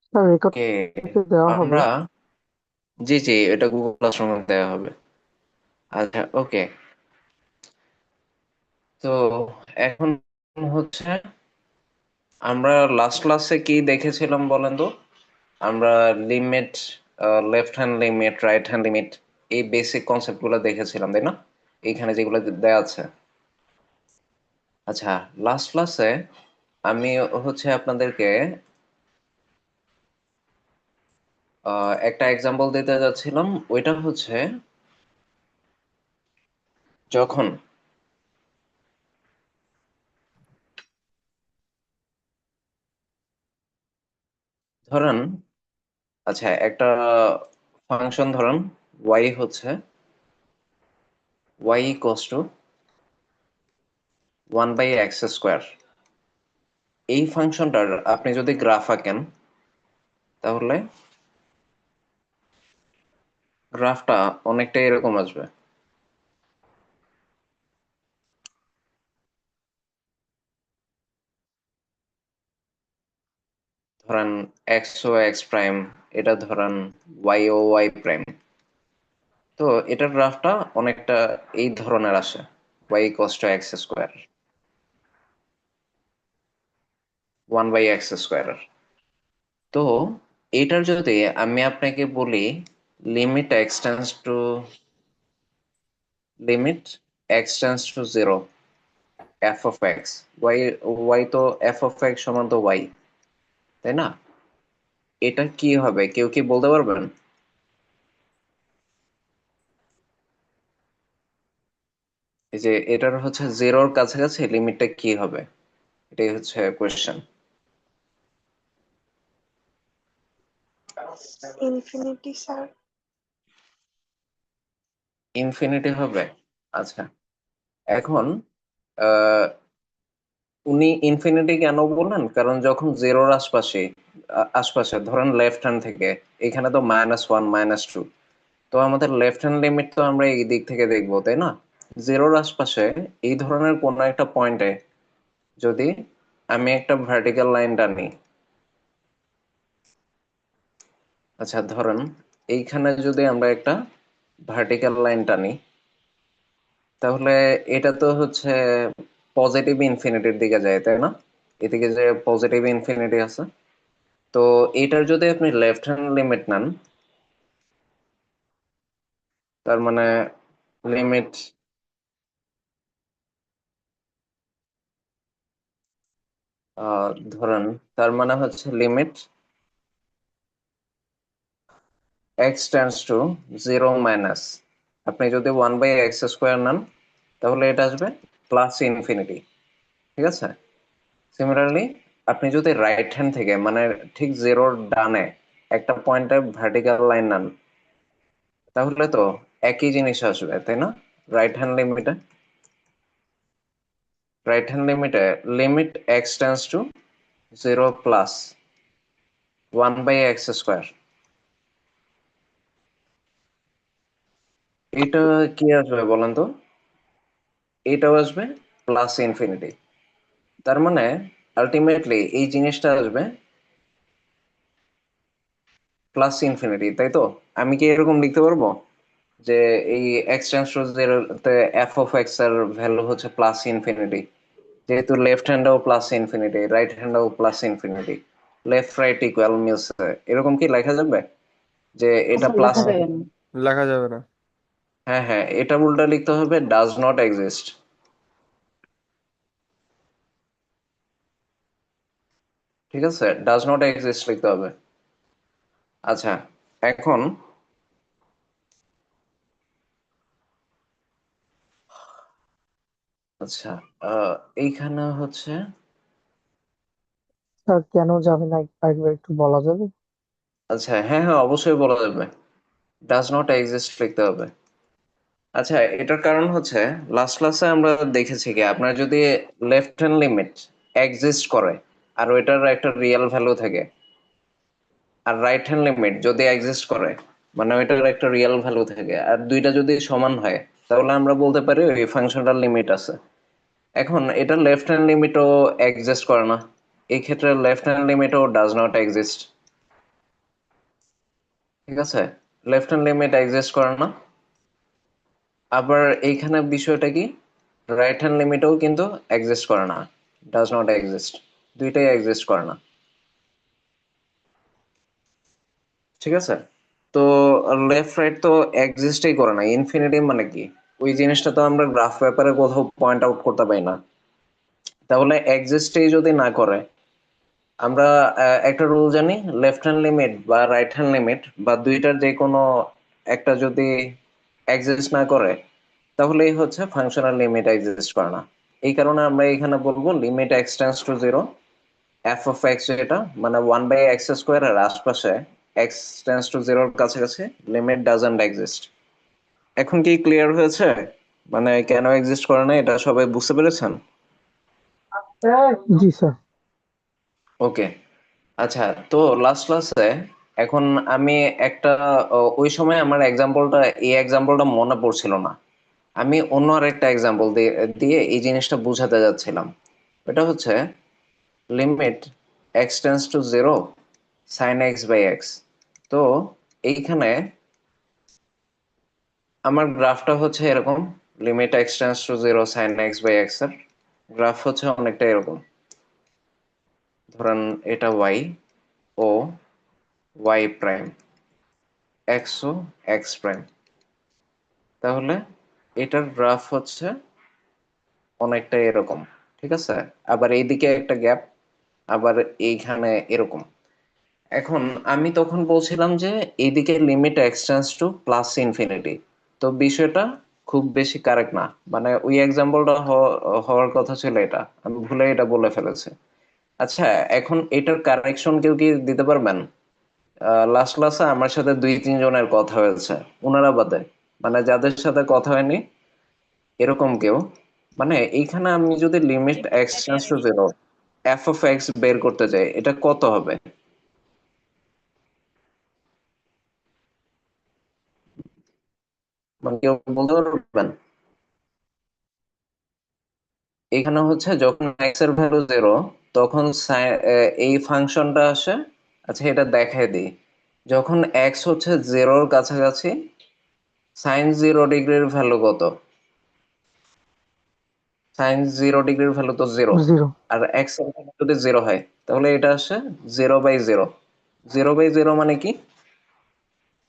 Sir record ওকে, দেওয়া হবে? আমরা জি জি, এটা গুগল ক্লাসরুমে দেওয়া হবে। আচ্ছা, ওকে। তো এখন হচ্ছে আমরা লাস্ট ক্লাসে কি দেখেছিলাম বলেন তো? আমরা limit, left hand limit, right hand limit, এই বেসিক কনসেপ্ট গুলো দেখেছিলাম, তাই না? এইখানে যেগুলো দেওয়া আছে। আচ্ছা, লাস্ট ক্লাসে আমি হচ্ছে আপনাদেরকে একটা এক্সাম্পল দিতে যাচ্ছিলাম। ওইটা হচ্ছে যখন ধরেন, আচ্ছা একটা ফাংশন ধরেন, y হচ্ছে y ইকুয়ালস টু 1/x²। এই ফাংশনটার আপনি যদি গ্রাফ আঁকেন, তাহলে গ্রাফটা অনেকটা এরকম আসবে। ধরেন এক্স ও এক্স প্রাইম, এটা ধরেন ওয়াই ও ওয়াই প্রাইম। তো এটার গ্রাফটা অনেকটা এই ধরনের আসে, Y equals two x², 1/x²। তো এটার যদি আমি আপনাকে বলি limit x tends to 0, f of x, y, y তো এফ অফ এক্স সমান তো ওয়াই, তাই না? এটা কি হবে কেউ কি বলতে পারবেন? এই যে এটার হচ্ছে জিরোর কাছাকাছি লিমিটটা কি হবে, এটাই হচ্ছে কোয়েশ্চেন। Infinity sir. ইনফিনিটি হবে। আচ্ছা, এখন আহ, উনি ইনফিনিটি কেন বললেন? কারণ যখন জিরোর আশপাশে আশপাশে ধরেন লেফট হ্যান্ড থেকে, এখানে তো -1 -2, তো আমাদের লেফট হ্যান্ড লিমিট তো আমরা এই দিক থেকে দেখবো, তাই না? জিরোর আশপাশে এই ধরনের কোনো একটা পয়েন্টে যদি আমি একটা ভার্টিক্যাল লাইন টানি, আচ্ছা ধরেন এইখানে যদি আমরা একটা ভার্টিক্যাল লাইন টানি, তাহলে এটা তো হচ্ছে পজিটিভ ইনফিনিটির দিকে যায়, তাই না? এদিকে যে পজিটিভ ইনফিনিটি আছে, তো এটার যদি আপনি লেফট হ্যান্ড লিমিট নেন, তার মানে লিমিট, ধরেন তার মানে হচ্ছে limit x tends to 0 minus, আপনি যদি 1/x² নেন, তাহলে এটা আসবে প্লাস ইনফিনিটি। ঠিক আছে? সিমিলারলি আপনি যদি রাইট হ্যান্ড থেকে মানে ঠিক জিরোর ডানে একটা পয়েন্টে ভার্টিক্যাল লাইন নেন, তাহলে তো একই জিনিস আসবে, তাই না? রাইট হ্যান্ড লিমিটে, limit x tends to 0 plus 1/x², এটা কি আসবে বলেন তো? এটাও আসবে প্লাস ইনফিনিটি। তার মানে আলটিমেটলি এই জিনিসটা আসবে প্লাস ইনফিনিটি, তাই তো? আমি কি এরকম লিখতে পারবো যে এই এক্স টেন্ডস টু 0 তে এফ অফ এক্স এর ভ্যালু হচ্ছে প্লাস ইনফিনিটি, যেহেতু লেফট হ্যান্ডেও প্লাস ইনফিনিটি, রাইট হ্যান্ডেও plus infinity, left right equal মিলছে, এরকম কি লেখা যাবে যে এটা স্যার প্লাস? লেখা যাবে না। লেখা যাবে না। হ্যাঁ হ্যাঁ, এটা উল্টা লিখতে হবে ডাজ নট এক্সিস্ট। ঠিক আছে, ডাজ নট এক্সিস্ট লিখতে হবে। আচ্ছা, এখন আচ্ছা, এইখানে হচ্ছে, স্যার কেন যাবে না একবার একটু বলা যাবে? আচ্ছা হ্যাঁ হ্যাঁ, অবশ্যই বলা যাবে, ডাজ নট এক্সিস্ট লিখতে হবে। আচ্ছা, এটার কারণ হচ্ছে লাস্ট ক্লাসে আমরা দেখেছি কি, আপনার যদি লেফট হ্যান্ড লিমিট এক্সিস্ট করে আর ওইটার একটা রিয়েল ভ্যালু থাকে, আর রাইট হ্যান্ড লিমিট যদি এক্সিস্ট করে মানে ওইটার একটা রিয়েল ভ্যালু থাকে, আর দুইটা যদি সমান হয়, তাহলে আমরা বলতে পারি ওই ফাংশনটার লিমিট আছে। এখন এটা লেফট হ্যান্ড লিমিটও এক্সিস্ট করে না, এই ক্ষেত্রে লেফট হ্যান্ড লিমিটও ডাজ নট এক্সিস্ট। ঠিক আছে, লেফট হ্যান্ড লিমিট এক্সিস্ট করে না। আবার এইখানে বিষয়টা কি, রাইট হ্যান্ড লিমিটও কিন্তু এক্সিস্ট করে না, ডাজ নট এক্সিস্ট, দুইটাই এক্সিস্ট করে না। ঠিক আছে, তো লেফট রাইট তো এক্সিস্টই করে না। ইনফিনিটি মানে কি, ওই জিনিসটা তো আমরা গ্রাফ পেপারে কোথাও পয়েন্ট আউট করতে পারি না। তাহলে এক্সিস্টই যদি না করে, আমরা একটা রুল জানি, লেফট হ্যান্ড লিমিট বা রাইট হ্যান্ড লিমিট বা দুইটার যে কোনো একটা যদি এক্সিস্ট না করে, তাহলেই হচ্ছে ফাংশনাল লিমিট এক্সিস্ট করে না। এই কারণে আমরা এখানে বলবো limit x tends to zero, F of x যেটা মানে 1/x² এর আশপাশে এক্স টেন্ডস টু জিরোর কাছাকাছি লিমিট ডাজন্ট এক্সিস্ট। এখন কি ক্লিয়ার হয়েছে, মানে কেন এক্সিস্ট করে না এটা সবাই বুঝতে পেরেছেন? জি স্যার। ওকে, আচ্ছা, তো লাস্ট ক্লাসে এখন আমি একটা ওই সময় আমার এক্সাম্পলটা, এই এক্সাম্পলটা মনে পড়ছিল না, আমি অন্য আরেকটা এক্সাম্পল দিয়ে দিয়ে এই জিনিসটা বোঝাতে যাচ্ছিলাম। এটা হচ্ছে limit x tends to zero sine x by x. তো এইখানে আমার গ্রাফটা হচ্ছে এরকম, limit x tends to zero sine x by x এর গ্রাফ হচ্ছে অনেকটা এরকম। ধরেন এটা ওয়াই ও ওয়াই প্রাইম, এক্স ও এক্স প্রাইম। তাহলে এটার গ্রাফ হচ্ছে অনেকটা এরকম। ঠিক আছে, আবার এইদিকে একটা গ্যাপ, আবার এইখানে এরকম। এখন আমি তখন বলছিলাম যে এইদিকে limit x tends to plus infinity, তো বিষয়টা খুব বেশি কারেক্ট না, মানে ওই এক্সাম্পলটা হওয়ার কথা ছিল, এটা আমি ভুলে এটা বলে ফেলেছি। আচ্ছা, এখন এটার কারেকশন কেউ কি দিতে পারবেন? লাস্ট ক্লাসে আমার সাথে 2-3 জনের কথা হয়েছে, ওনারা বাদে, মানে যাদের সাথে কথা হয়নি এরকম কেউ, মানে এইখানে আমি যদি limit x tends to zero F of x বের করতে চাই, এটা কত হবে? মানে কেউ বলতে পারবেন? এখানে হচ্ছে যখন এক্স এর ভ্যালু জিরো, তখন এই ফাংশনটা আসে। আচ্ছা, এটা দেখাই দিই, যখন এক্স হচ্ছে জিরোর কাছাকাছি সাইন 0 ডিগ্রির ভ্যালু কত? সাইন 0 ডিগ্রির ভ্যালু তো জিরো। জিরো। আর এক্স এর ভ্যালু যদি জিরো হয়, তাহলে এটা আসে 0/0। 0/0 মানে কি?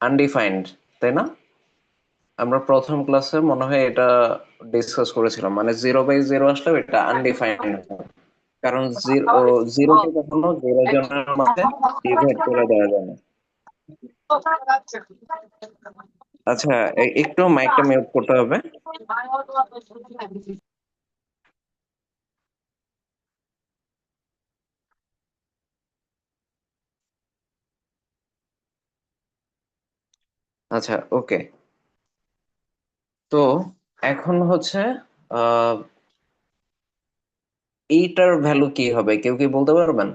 আনডিফাইন্ড, তাই না? আমরা প্রথম ক্লাসে মনে হয় এটা ডিসকাস করেছিলাম, মানে 0/0 আসলে এটা আনডিফাইন্ড, কারণ জিরোকে কখনো জিরো জনের মাঝে ডিভাইড করে দেওয়া যায় না। আচ্ছা, একটু মাইকটা মিউট করতে হবে। আচ্ছা, ওকে, তো এখন হচ্ছে আহ এইটার ভ্যালু কি হবে, কেউ কি বলতে পারবেন?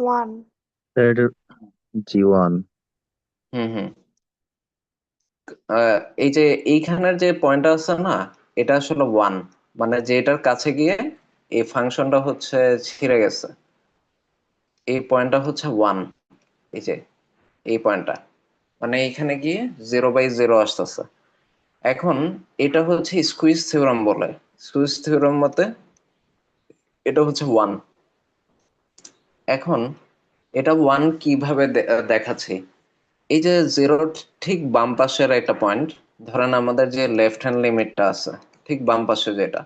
ওয়ান। Sir G1। হুম হুম, এই যে এইখানের যে পয়েন্টটা আছে না, এটা আসলে ওয়ান, মানে যেটার কাছে গিয়ে এই ফাংশনটা হচ্ছে ছিঁড়ে গেছে, এই পয়েন্টটা হচ্ছে ওয়ান। এই যে এই পয়েন্টটা, মানে এইখানে গিয়ে 0/0 আসতেছে। এখন এটা হচ্ছে স্কুইজ থিওরাম বলে, স্কুইজ থিওরাম মতে এটা হচ্ছে ওয়ান। এখন এটা ওয়ান কিভাবে দেখাচ্ছি, এই যে জিরোর ঠিক বাম পাশের একটা পয়েন্ট, ধরেন আমাদের যে লেফট হ্যান্ড লিমিটটা আছে ঠিক বাম পাশে যেটা,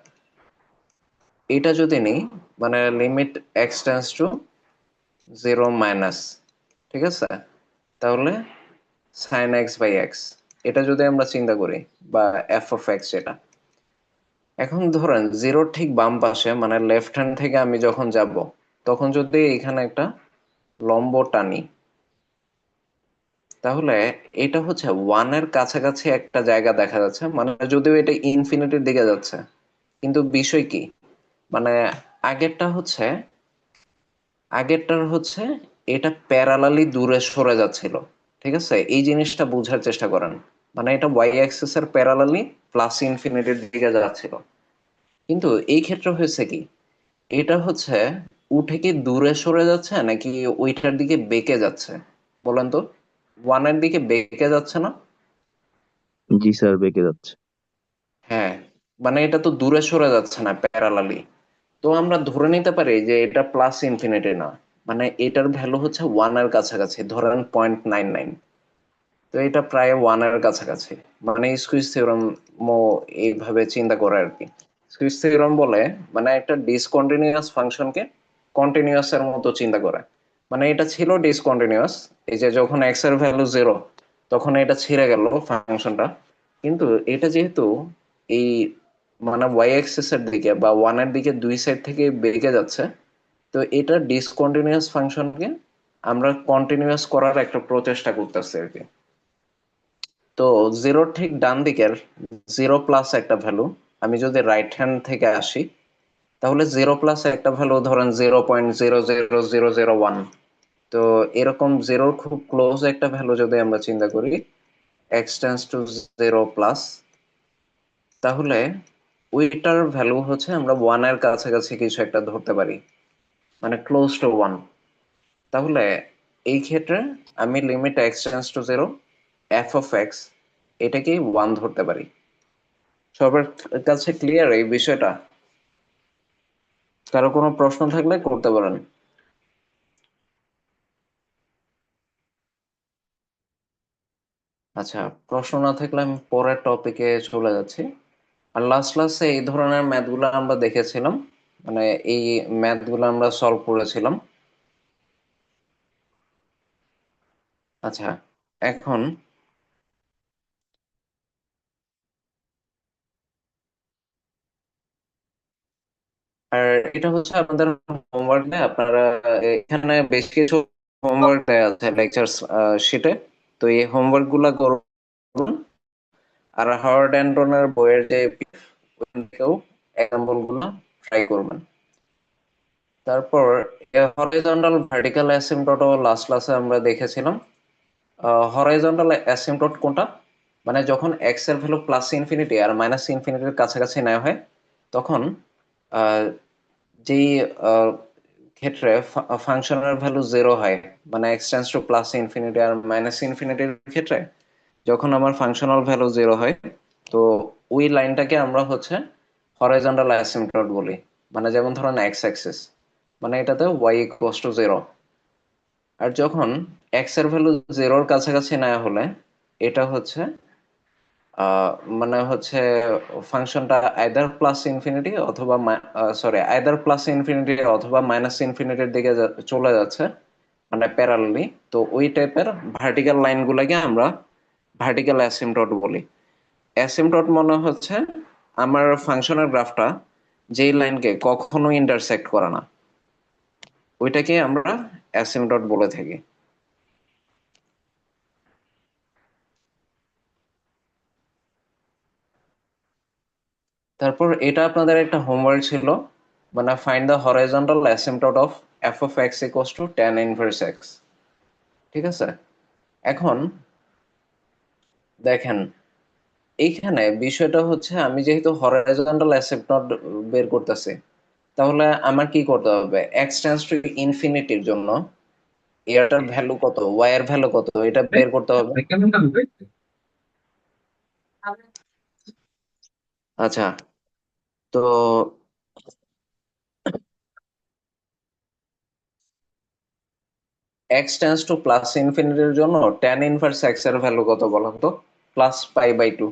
এটা যদি নেই, মানে limit x tends to zero minus, ঠিক আছে, তাহলে সাইন এক্স বাই এক্স, এটা যদি আমরা চিন্তা করি, বা এফ অফ এক্স যেটা, এখন ধরেন জিরোর ঠিক বাম পাশে মানে লেফট হ্যান্ড থেকে আমি যখন যাব, তখন যদি এখানে একটা লম্ব টানি, তাহলে এটা হচ্ছে ওয়ানের কাছাকাছি একটা জায়গা দেখা যাচ্ছে, মানে যদিও এটা ইনফিনিটির দিকে যাচ্ছে, কিন্তু বিষয় কি, মানে আগেরটা হচ্ছে আগেরটার হচ্ছে এটা প্যারালালি দূরে সরে যাচ্ছিল। ঠিক আছে, এই জিনিসটা বোঝার চেষ্টা করেন, মানে এটা ওয়াই অ্যাক্সিস এর প্যারালালি প্লাস ইনফিনিটির দিকে যাচ্ছিল। কিন্তু এই ক্ষেত্রে হয়েছে কি, এটা হচ্ছে উঠে কি দূরে সরে যাচ্ছে নাকি ওইটার দিকে বেঁকে যাচ্ছে? বলেন তো, ওয়ানের দিকে বেঁকে যাচ্ছে না? জি স্যার, বেঁকে যাচ্ছে। হ্যাঁ, মানে এটা তো দূরে সরে যাচ্ছে না প্যারালালি। তো আমরা ধরে নিতে পারি যে এটা প্লাস ইনফিনিটি না, মানে এটার ভ্যালু হচ্ছে ওয়ানের কাছাকাছি, ধরেন 0.99। তো এটা প্রায় ওয়ানের কাছাকাছি, মানে স্কুইজ থিওরাম এইভাবে চিন্তা করে আর কি। স্কুইজ থিওরাম বলে মানে একটা ডিসকন্টিনিউয়াস ফাংশনকে কন্টিনিউয়াস এর মতো চিন্তা করে। মানে এটা ছিল ডিসকন্টিনিউয়াস, এই যে যখন এক্স এর ভ্যালু 0 তখন এটা ছিঁড়ে গেল ফাংশনটা। কিন্তু এটা যেহেতু এই মানে ওয়াই অ্যাক্সিস এর দিকে বা ওয়ানের দিকে দুই সাইড থেকে বেঁকে যাচ্ছে, তো এটা ডিসকন্টিনিউয়াস ফাংশনকে আমরা কন্টিনিউয়াস করার একটা প্রচেষ্টা করতেছি আর কি। তো জিরোর ঠিক ডান দিকের 0 প্লাস একটা ভ্যালু, আমি যদি রাইট হ্যান্ড থেকে আসি, তাহলে 0 প্লাস একটা ভ্যালু ধরেন 0.00001। তো এরকম জিরোর খুব ক্লোজ একটা ভ্যালু যদি আমরা চিন্তা করি, এক্স টেন্স টু 0 প্লাস, তাহলে ওইটার ভ্যালু হচ্ছে আমরা ওয়ানের কাছাকাছি কিছু একটা ধরতে পারি, মানে ক্লোজ টু ওয়ান। তাহলে এই ক্ষেত্রে আমি limit x tends to 0 f of x এটাকে ওয়ান ধরতে পারি। সবার কাছে ক্লিয়ার এই বিষয়টা? কারো কোনো প্রশ্ন থাকলে করতে পারেন। আচ্ছা, প্রশ্ন না থাকলে আমি পরের টপিকে চলে যাচ্ছি। আর লাস্ট ক্লাসে এই ধরনের ম্যাথগুলো আমরা দেখেছিলাম, মানে এই ম্যাথগুলো আমরা সলভ করেছিলাম। আচ্ছা, এখন আর এটা হচ্ছে আপনাদের হোমওয়ার্ক দেয়, আপনারা এখানে বেশ কিছু হোমওয়ার্ক দেওয়া আছে লেকচার শিটে। তো এই হোমওয়ার্ক গুলা করুন। আর হাওয়ার্ড অ্যান্ডনের বইয়ের যে ওখান থেকেও এক্সাম্পল গুলো ট্রাই করবেন। তারপর হরাইজন্টাল ভার্টিক্যাল অ্যাসিম্পটও লাস্ট ক্লাসে আমরা দেখেছিলাম। হরাইজন্টাল অ্যাসিম্পটট কোনটা? মানে যখন এক্স এর ভ্যালু প্লাস ইনফিনিটি আর মাইনাস ইনফিনিটির কাছাকাছি নেওয়া হয়, তখন আহ, যেই ক্ষেত্রে ফাংশনের ভ্যালু 0 হয়, মানে x tends to plus infinity আর মাইনাস ইনফিনিটির ক্ষেত্রে যখন আমার ফাংশনাল ভ্যালু 0 হয়, তো ওই লাইনটাকে আমরা হচ্ছে হরাইজন্টাল অ্যাসিম্পটট বলি। মানে যেমন ধরেন এক্স অ্যাক্সিস, মানে এটাতে ওয়াই ইকুয়ালস টু 0। আর যখন এক্স এর ভ্যালু 0-র কাছাকাছি না হলে এটা হচ্ছে আহ, মানে হচ্ছে ফাংশনটা আইদার প্লাস ইনফিনিটি অথবা সরি আইদার প্লাস ইনফিনিটি অথবা মাইনাস ইনফিনিটির দিকে চলে যাচ্ছে, মানে প্যারালালি। তো ওই টাইপের ভার্টিক্যাল লাইনগুলোকে আমরা ভার্টিক্যাল অ্যাসিম্পটট বলি। অ্যাসিম্পটট মনে হচ্ছে আমার ফাংশনের গ্রাফটা যেই লাইনকে কখনো ইন্টারসেক্ট করে না, ওইটাকে আমরা অ্যাসিম্পটট বলে থাকি। তারপর এটা আপনাদের একটা হোমওয়ার্ক ছিল, মানে find the horizontal asymptote of f of x equals to tan inverse x. ঠিক আছে, এখন দেখেন এইখানে বিষয়টা হচ্ছে আমি যেহেতু হরাইজন্টাল অ্যাসিম্পটট বের করতেছি, তাহলে আমার কি করতে হবে? এক্স টেন্স টু ইনফিনিটির জন্য এটার ভ্যালু কত, ওয়াই এর ভ্যালু কত, এটা বের করতে হবে। আচ্ছা, তো এক্স টেন্স টু প্লাস ইনফিনিটির জন্য tan ইনভার্স এক্স এর ভ্যালু কত বলেন তো? +π/2।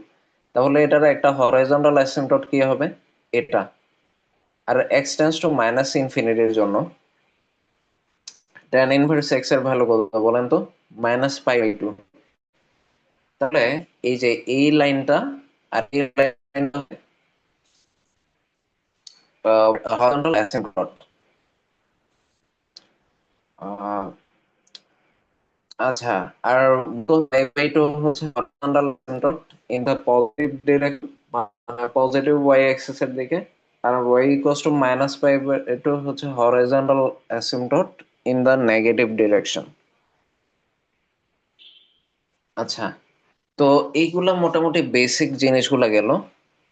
তাহলে এটার একটা হরাইজন্টাল অ্যাসিম্পটট কি হবে? এটা। আর এক্স টেন্স টু মাইনাস ইনফিনিটির জন্য tan ইনভার্স এক্স এর ভ্যালু কত বলেন তো? -π/2। তাহলে এই যে এই লাইনটা আর এই লাইনটা হরাইজন্টাল অ্যাসিম্পটট। আচ্ছা, আর বাই টু হচ্ছে horizontal asymptote in the positive direction, positive y axis এর দিকে। আর ওয়াই ইকুয়ালস টু -π/2 হচ্ছে horizontal asymptote in the negative direction. আচ্ছা, তো এইগুলা মোটামুটি বেসিক জিনিসগুলা গেল।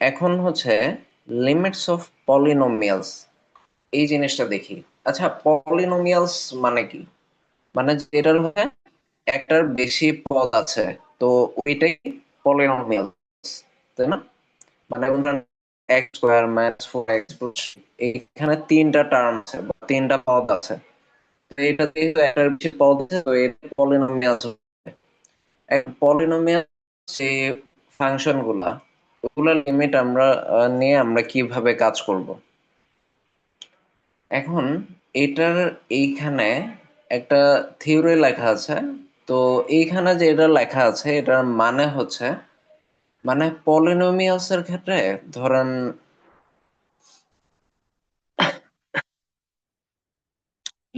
এখন হচ্ছে লিমিটস অফ পলিনোমিয়ালস, এই জিনিসটা দেখি। আচ্ছা, পলিনোমিয়ালস মানে কি? মানে যেটার হচ্ছে একটার বেশি পদ আছে, তো ওইটাই পলিনোমিয়ালস, তাই না? মানে x square minus four x plus, এইখানে তিনটা টার্ম আছে বা তিনটা পদ আছে, তো এটা যেহেতু একটার বেশি পদ আছে, তো এটা পলিনোমিয়ালস। পলিনোমিয়াল যে ফাংশন গুলা, ওগুলোর লিমিট আমরা নিয়ে আমরা কিভাবে কাজ করব। এখন এটার এইখানে একটা থিওরি লেখা আছে। তো এইখানে যে এটা লেখা আছে, এটার মানে হচ্ছে, মানে পলিনোমিয়ালস এর ক্ষেত্রে ধরেন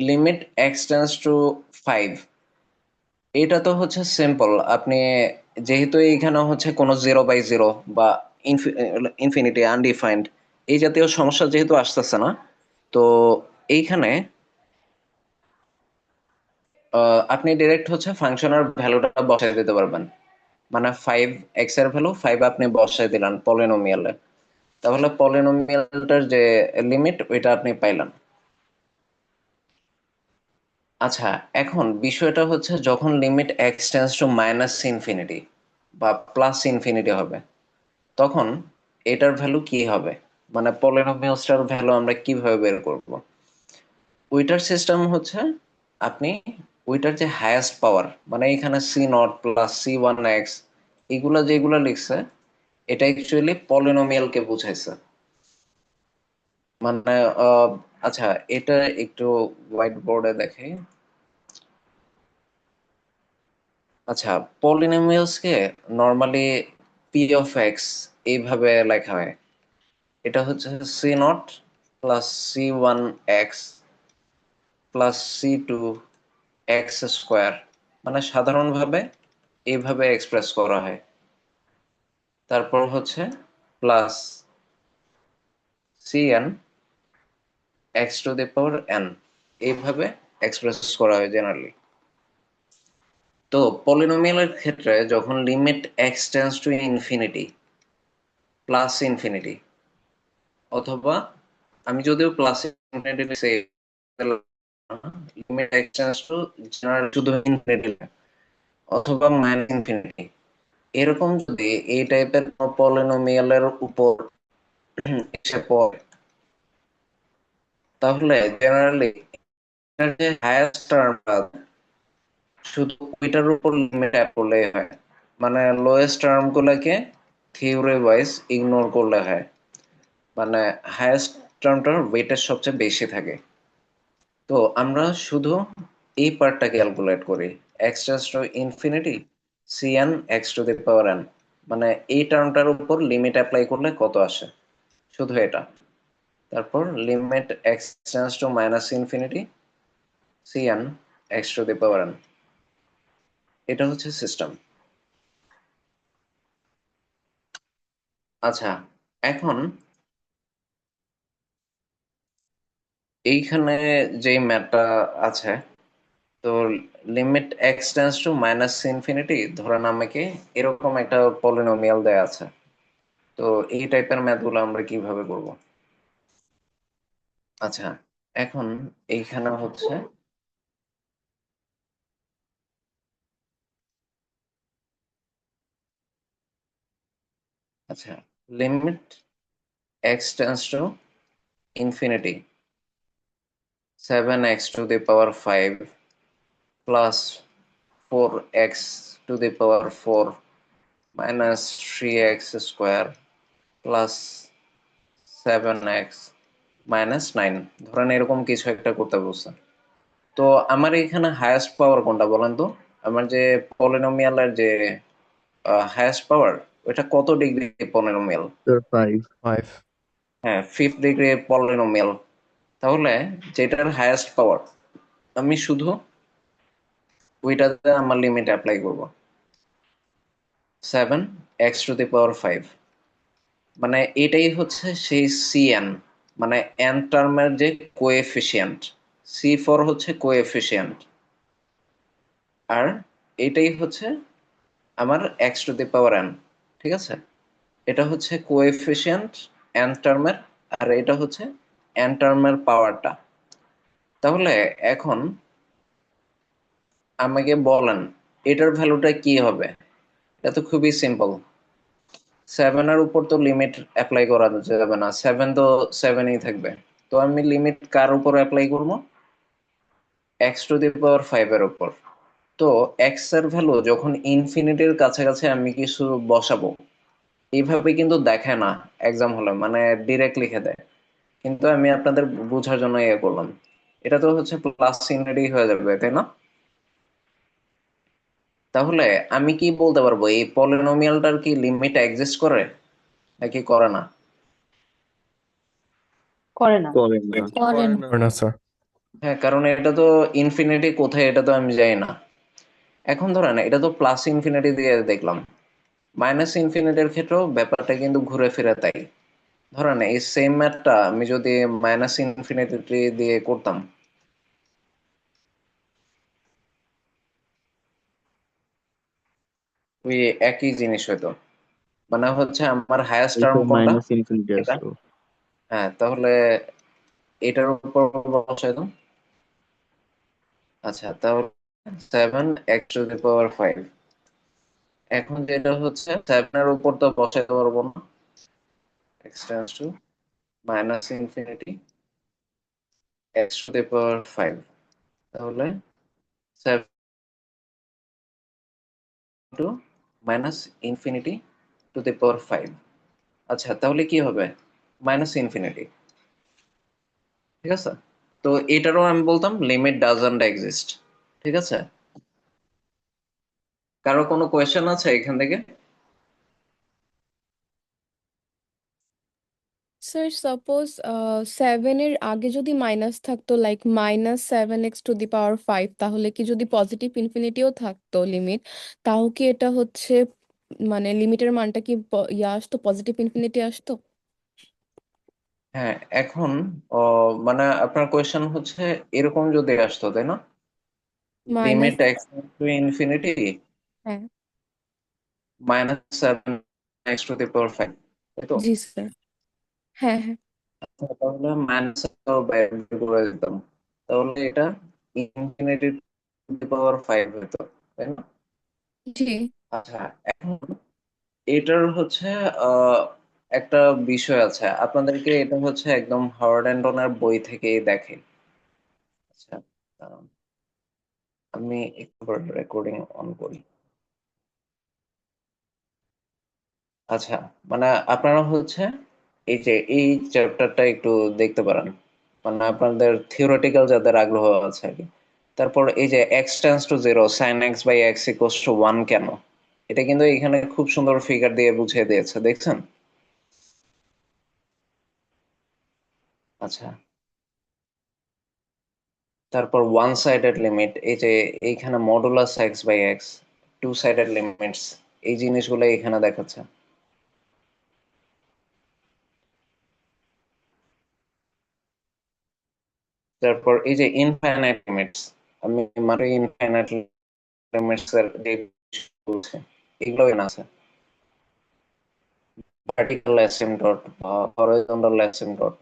লিমিট এক্স টেন্ডস টু 5, এটা তো হচ্ছে সিম্পল। আপনি যেহেতু এইখানে হচ্ছে কোনো 0/0 বা ইনফিনিটি আনডিফাইন্ড এই জাতীয় সমস্যা যেহেতু আসতেছে না, তো এইখানে আপনি ডিরেক্ট হচ্ছে ফাংশনের ভ্যালুটা বসাই দিতে পারবেন। মানে 5 এর ভ্যালু 5 আপনি বসাই দিলেন পলিনোমিয়ালে, তাহলে পলিনোমিয়ালটার যে লিমিট ওইটা আপনি পাইলেন। আচ্ছা, এখন বিষয়টা হচ্ছে যখন limit x tends two minus infinity বা প্লাস ইনফিনিটি হবে, তখন এটার ভ্যালু কি হবে? মানে পলিনোমিয়ালসটার ভ্যালু আমরা কিভাবে বের করব? ওইটার সিস্টেম হচ্ছে, আপনি ওইটার যে হায়েস্ট পাওয়ার, মানে এখানে C0 + C1x এগুলা যেগুলো লিখছে, এটা অ্যাকচুয়ালি পলিনোমিয়ালকে বুঝাইছে। মানে আচ্ছা, এটা একটু হোয়াইট বোর্ডে দেখে। আচ্ছা, পলিনোমিয়ালসকে নর্মালি P(x) এইভাবে লেখা হয়। এটা হচ্ছে C0 + C1x +C2x², মানে সাধারণভাবে এইভাবে এক্সপ্রেস করা হয়। তারপর হচ্ছে প্লাস Cn(x⁴n), এইভাবে এক্সপ্রেস করা হয় জেনারেলি। তো পলিনোমিয়ালের ক্ষেত্রে যখন limit x tends to infinity, plus infinity, অথবা আমি যদিও plus infinity limit x tends two general শুধু ইনফিনিটি অথবা মাইনাস ইনফিনিটি, এরকম যদি এই টাইপের পলিনোমিয়ালের উপর এসে পড়ে, তাহলে জেনারেলি যে হায়েস্ট টার্মটা শুধু ওইটার উপর লিমিট অ্যাপ্লাই করলে হয়। মানে লোয়েস্ট টার্ম গুলাকে থিওরি ওয়াইজ ইগনোর করলে হয়। মানে হায়েস্ট টার্মটার ওয়েটেজ সবচেয়ে বেশি থাকে। তো আমরা শুধু এই পার্টটা ক্যালকুলেট করি, x tends to infinity Cn(x⁴n), মানে এই টার্মটার উপর লিমিট অ্যাপ্লাই করলে কত আসে, শুধু এটা। তারপর limit x tends two minus infinity Cn(x⁴n), এটা হচ্ছে সিস্টেম। আচ্ছা, এখন এইখানে যে ম্যাথটা আছে, তো limit x tends two minus infinity, ধরেন আমাকে এরকম একটা পলিনোমিয়াল দেয়া আছে, তো এই টাইপের ম্যাথগুলো আমরা কিভাবে করব? আচ্ছা, এখন এইখানে হচ্ছে, আচ্ছা, limit x tends to infinity 7x⁵ plus 4x⁴ minus 3x² plus 7x−9, ধরেন এরকম কিছু একটা করতে বলছে। তো আমার এখানে হায়েস্ট পাওয়ার কোনটা বলেন তো? আমার যে পলিনোমিয়ালের যে হায়েস্ট পাওয়ার, ওইটা কত ডিগ্রি পলিনোমিয়াল? স্যার 5। 5. হ্যাঁ, 5th ডিগ্রি পলিনোমিয়াল। তাহলে যেটার হায়েস্ট পাওয়ার, আমি শুধু ওইটাতে আমার লিমিট অ্যাপ্লাই করব, 7x⁵, মানে এটাই হচ্ছে সেই Cn, মানে n টার্মের যে কোএফিসিয়েন্ট। C4 হচ্ছে কোএফিসিয়েন্ট, আর এটাই হচ্ছে আমার x⁴n। ঠিক আছে, এটা হচ্ছে কোএফিসিয়েন্ট n টার্মের, আর এটা হচ্ছে n টার্মের পাওয়ারটা। তাহলে এখন আমাকে বলেন এটার ভ্যালুটা কি হবে। এটা তো খুবই সিম্পল। 7 এর উপর তো লিমিট অ্যাপ্লাই করা যাবে না, 7 তো 7ই থাকবে। তো আমি লিমিট কার উপর অ্যাপ্লাই করবো? x⁵ এর উপর। তো এক্স এর ভ্যালু যখন ইনফিনিটির কাছাকাছি আমি কিছু বসাবো, এইভাবে কিন্তু দেখে না এক্সাম হলে, মানে ডিরেক্ট লিখে দেয়। কিন্তু আমি আপনাদের বোঝার জন্য ইয়ে করলাম। এটা তো হচ্ছে প্লাস ইনফিনিটি হয়ে যাবে, তাই না? তাহলে আমি কি বলতে পারবো এই পলিনোমিয়ালটার কি লিমিট এক্সিস্ট করে নাকি করে না? করে না। করেন না। করে না। করে না স্যার। হ্যাঁ, কারণ এটা তো ইনফিনিটি কোথায় এটা তো আমি জানি না। এখন ধরেন এটা তো প্লাস ইনফিনিটি দিয়ে দেখলাম, মাইনাস ইনফিনিটির ক্ষেত্রেও ব্যাপারটা কিন্তু ঘুরে ফিরে তাই। ধরেন এই সেম ম্যাথটা আমি যদি মাইনাস ইনফিনিটি দিয়ে করতাম, ওই একই জিনিস হতো। মানে হচ্ছে আমার হায়েস্ট এই তো টার্ম কোনটা? মাইনাস ইনফিনিটি এটা। আসলো। হ্যাঁ, তাহলে এটার উপর বসাই দাও। আচ্ছা, তাহলে 7 x⁵ এখন যেটা হচ্ছে 7 এর উপর তো বসাইতে পারবো না, x →−∞ x⁵ তাহলে 7 ∞ আচ্ছা, তাহলে কি হবে? −∞। ঠিক আছে। তো এটারও আমি বলতাম লিমিট ডাজন্ট এক্সিস্ট। ঠিক আছে। কারো কোনো কোয়েশ্চেন আছে এখান থেকে? স্যার সাপোজ 7-এর আগে যদি মাইনাস থাকতো, লাইক -7 x⁵ তাহলে কি যদি পজিটিভ ইনফিনিটিও থাকতো লিমিট, তাও কি এটা হচ্ছে মানে লিমিটের মানটা কি আসতো, পজিটিভ ইনফিনিটি আসতো? হ্যাঁ, এখন মানে আপনার কোয়েশ্চেন হচ্ছে এরকম যদি আসতো, তাই না? মাইনাস। লিমিট x⁻∞ হ্যাঁ। -7 x⁵ তাই তো? জি স্যার। হ্যাঁ, হ্যাঁ। তাহলে মাইনাস বের করে দিতাম, তাহলে এটা ∞⁵ হতো, তাই না? জি আচ্ছা, এখন এটার হচ্ছে আহ, একটা বিষয় আছে, আপনাদেরকে এটা হচ্ছে একদম হাওয়ার্ড অ্যান্ডনের বই থেকেই দেখে। আচ্ছা, দাঁড়ান, আমি একবার রেকর্ডিং অন করি। আচ্ছা, মানে আপনারা হচ্ছে এই যে এই চ্যাপ্টারটা একটু দেখতে পারেন, মানে আপনাদের থিওরিটিক্যাল যাদের আগ্রহ আছে আর কি। তারপর এই যে x →0 sin x/x = 1 কেন, এটা কিন্তু এখানে খুব সুন্দর ফিগার দিয়ে বুঝিয়ে দিয়েছে, দেখছেন? আচ্ছা, তারপর ওয়ান সাইডেড লিমিট, এই যে এইখানে modulus x/x, two sided limits, এই জিনিসগুলো এখানে দেখাচ্ছে। তারপর এই যে ইনফাইনাইট লিমিটস, আমি মানে ইনফাইনাইট লিমিটস এর যে বলছে এগুলো এখানে আছে। ভার্টিক্যাল অ্যাসিম্পটট বা হরাইজন্টাল অ্যাসিম্পটট।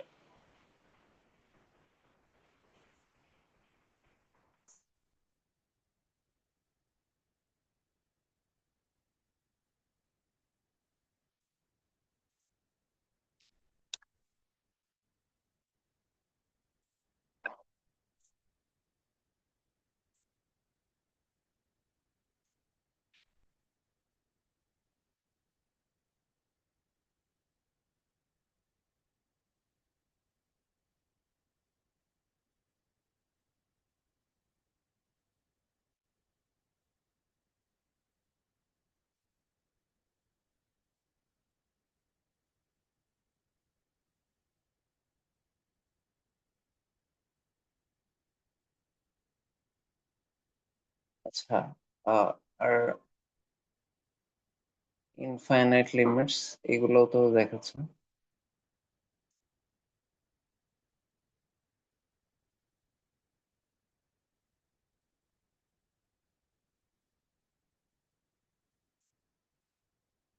আচ্ছা, আর ইনফাইনাইট লিমিটস এগুলো তো দেখাচ্ছে।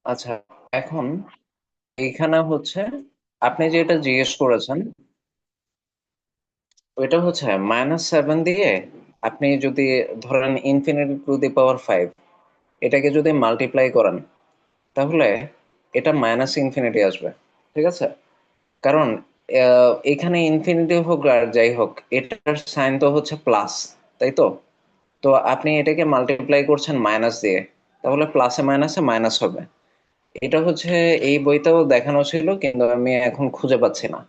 আচ্ছা, এখন এইখানে হচ্ছে আপনি যেটা জিজ্ঞেস করেছেন ওইটা হচ্ছে -7 দিয়ে আপনি যদি ধরেন ∞⁵ এটাকে যদি মাল্টিপ্লাই করেন তাহলে এটা -∞ আসবে, ঠিক আছে? কারণ এখানে ইনফিনিটি হোক আর যাই হোক এটার সাইন তো হচ্ছে প্লাস, তাই তো? তো আপনি এটাকে মাল্টিপ্লাই করছেন মাইনাস দিয়ে, তাহলে প্লাসে মাইনাসে মাইনাস হবে। এটা হচ্ছে এই বইতেও দেখানো ছিল কিন্তু আমি এখন খুঁজে পাচ্ছি না।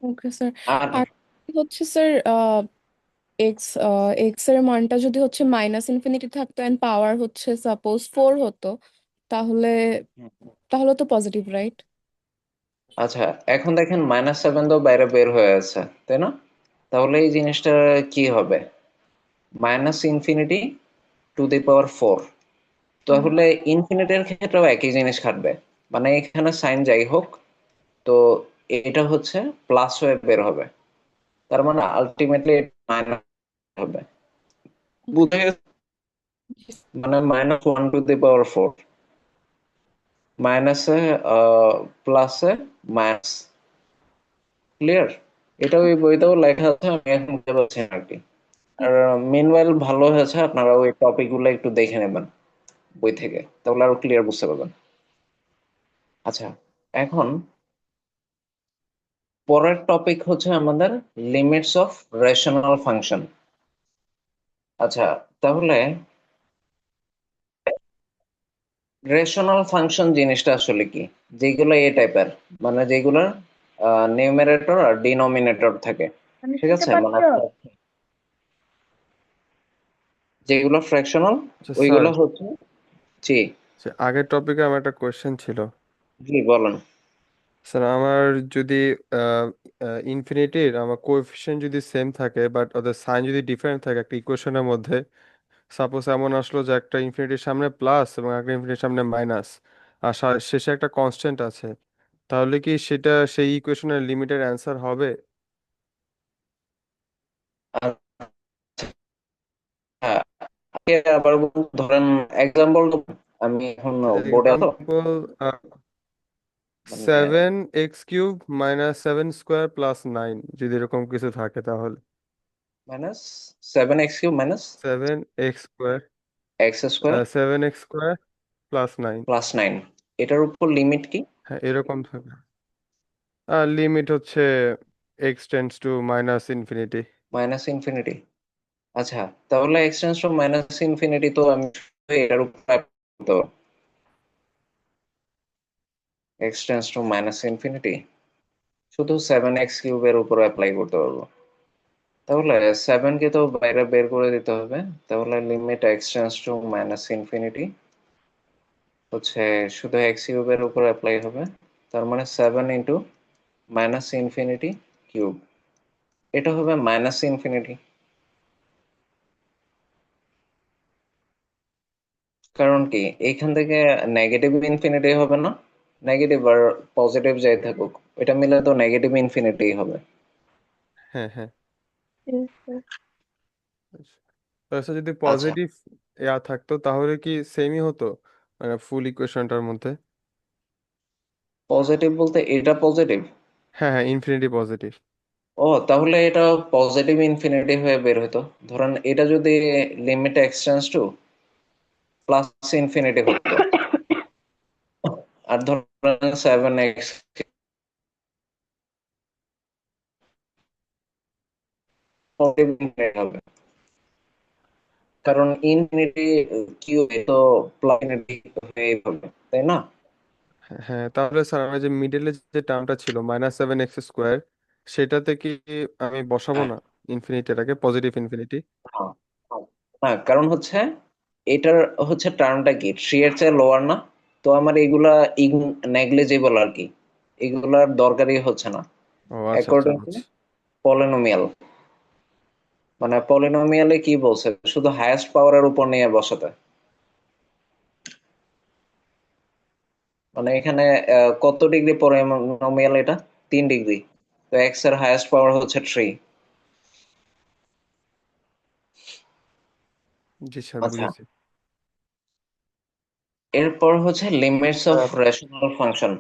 Okay sir. আর আর হচ্ছে স্যার এক্স এক্স এর মানটা যদি হচ্ছে -∞ থাকতো এন্ড পাওয়ার হচ্ছে সাপোজ 4 হতো, তাহলে তাহলে তো পজিটিভ, রাইট? আচ্ছা, এখন দেখেন -7 তো বাইরে বের হয়ে আছে, তাই না? তাহলে এই জিনিসটা কি হবে? -∞⁴ তাহলে ইনফিনিটির ক্ষেত্রেও একই জিনিস খাটবে, মানে এখানে সাইন যাই হোক, তো এটা হচ্ছে প্লাস হয়ে বের হবে, তার মানে আলটিমেটলি মাইনাস হবে। ওকে। বুঝে গেছে? মানে -1⁴ মাইনাসে প্লাসে মাইনাস, ক্লিয়ার? এটাও এই বইতেও লেখা আছে, আমি এখন বুঝতে পারছি না আর কি। আর মিনওয়াইল ভালো হয়েছে আপনারা ওই টপিক গুলো একটু দেখে নেবেন বই থেকে, তাহলে আরো ক্লিয়ার বুঝতে পারবেন। আচ্ছা, এখন পরের টপিক হচ্ছে আমাদের লিমিটস অফ রেশনাল ফাংশন। আচ্ছা, তাহলে রেশনাল ফাংশন জিনিসটা আসলে কি? যেগুলো এই টাইপের, মানে যেগুলোর নিউমারেটর আর ডিনোমিনেটর থাকে, মানে ঠিক শুনতে আছে? মানে পাচ্ছ? যেগুলো ফ্র্যাকশনাল আচ্ছা স্যার, ওইগুলো হচ্ছে, জি আগের টপিকে আমার একটা কোয়েশ্চেন ছিল। জি বলেন। স্যার আমার যদি ইনফিনিটির আমার কোএফিসিয়েন্ট যদি সেম থাকে বাট ওদের সাইন যদি ডিফারেন্ট থাকে একটা ইকুয়েশনের মধ্যে, সাপোজ এমন আসলো যে একটা ইনফিনিটির সামনে প্লাস এবং একটা ইনফিনিটির সামনে মাইনাস, আর শেষে একটা কনস্ট্যান্ট আছে, তাহলে কি সেটা সেই ইকুয়েশনের লিমিটের অ্যান্সার হবে? আবার ধরেন এক্সাম্পল, আমি এখন বোর্ডে আছো, এক্সাম্পল, মানে 7x³ - 7² + 9, যদি এরকম কিছু থাকে তাহলে -7x³ 7x², x² 7x² + 9। +9, এটার উপর লিমিট কি? হ্যাঁ, এরকম থাকে। আর লিমিট হচ্ছে x টেন্ডস টু -∞। আচ্ছা, তাহলে এক্সটেন্স টু ∞ তো আমি শুধু এটার উপর apply করতে পারবো। এক্সটেন্স টু ∞ শুধু 7x³ এর উপর অ্যাপ্লাই করতে পারবো। তাহলে 7 কে তো বাইরে বের করে দিতে হবে, তাহলে লিমিট এক্সটেন্স টু ∞ হচ্ছে শুধু x³ এর উপর অ্যাপ্লাই হবে, তার মানে 7 ইন্টু -∞³ এটা হবে -∞। কারণ কি এইখান থেকে নেগেটিভ ইনফিনিটি হবে না? নেগেটিভ আর পজিটিভ যাই থাকুক, এটা মিলে তো নেগেটিভ ইনফিনিটি হবে। হ্যাঁ হ্যাঁ। হুম। আচ্ছা, যদি আচ্ছা, পজিটিভ ইয়া থাকতো তাহলে কি সেমই হতো, মানে ফুল ইকুয়েশনটার মধ্যে? পজিটিভ বলতে এটা পজিটিভ? হ্যাঁ হ্যাঁ, ইনফিনিটি পজিটিভ। ও, তাহলে এটা পজিটিভ ইনফিনিটি হয়ে বের হতো। ধরেন এটা যদি limit x tends to plus infinity হতো, আর ধরেন 7x পজিটিভ ইনফিনিটি হবে, কারণ ইনফিনিটি কিউব তো প্লাস ইনফিনিটি হয়ে হবে, তাই না? হ্যাঁ, তাহলে স্যার আমার যে মিডলে যে টার্মটা ছিল -7x², সেটাতে কি আমি বসাবো হ্যাঁ, না ইনফিনিটিটাকে, পজিটিভ ইনফিনিটি? হ্যাঁ, হ্যাঁ, কারণ হচ্ছে এটার হচ্ছে টার্মটা কি 3 এর চেয়ে লোয়ার না, তো আমার এগুলা নেগলিজিবল আর কি, এগুলার দরকারই হচ্ছে না ও আচ্ছা আচ্ছা, অ্যাকর্ডিং টু বুঝছি। পলিনোমিয়াল। মানে পলিনোমিয়ালে কি বলছে, শুধু হাইয়েস্ট পাওয়ারের উপর নিয়ে বসাতে, মানে এখানে কত ডিগ্রি পলিনোমিয়াল এটা? 3 ডিগ্রি, তো এক্স এর হাইয়েস্ট পাওয়ার হচ্ছে 3। জি স্যার, আচ্ছা, বুঝেছি। এরপর হচ্ছে লিমিটস অফ রেশনাল ফাংশন,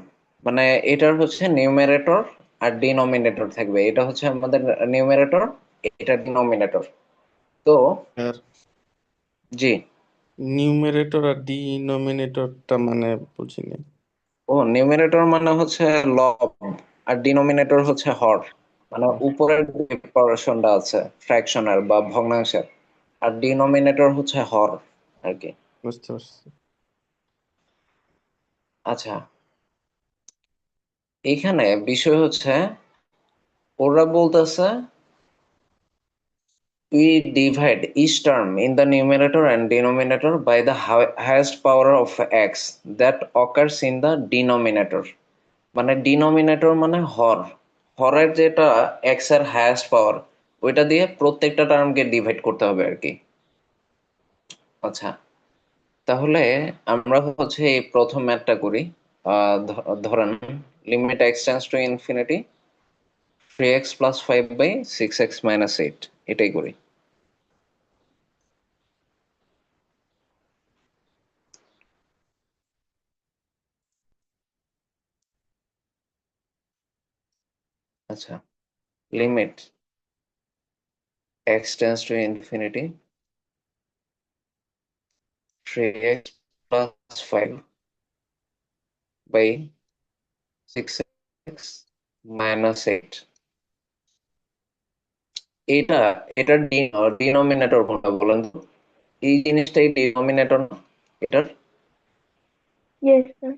মানে এটার হচ্ছে নিউমারেটর আর ডিনোমিনেটর থাকবে। এটা হচ্ছে আমাদের নিউমারেটর, এটা ডিনোমিনেটর। তো আর জি, নিউমেরেটর আর ডিনোমিনেটরটা মানে বুঝিনি। ও নিউমারেটর মানে হচ্ছে লব, আর ডিনোমিনেটর হচ্ছে হর। মানে উপরের যে পর্শনটা আছে ফ্র্যাকশনের বা ভগ্নাংশের, আর ডিনোমিনেটর হচ্ছে হর আর কি। বুঝতে পারছি। আচ্ছা, এখানে বিষয় হচ্ছে ওরা বলতেছে we divide each term in the numerator and denominator by the highest power of x that occurs in the denominator। মানে ডিনোমিনেটর মানে হর, হরের যেটা এক্স এর হায়েস্ট পাওয়ার, ওইটা দিয়ে প্রত্যেকটা টার্মকে ডিভাইড করতে হবে আর কি। আচ্ছা, তাহলে আমরা হচ্ছে এই প্রথম ম্যাথটা করি। ধরেন limit x tends to infinity 3x plus 5/6x minus 8, এটাই করি। আচ্ছা, limit x tends to infinity 3x plus 5 by 6x minus 8। এটা এটার ডিনোমিনেটর কোনটা বলেন তো? এই জিনিসটাই ডিনোমিনেটর না এটার? Yes, sir.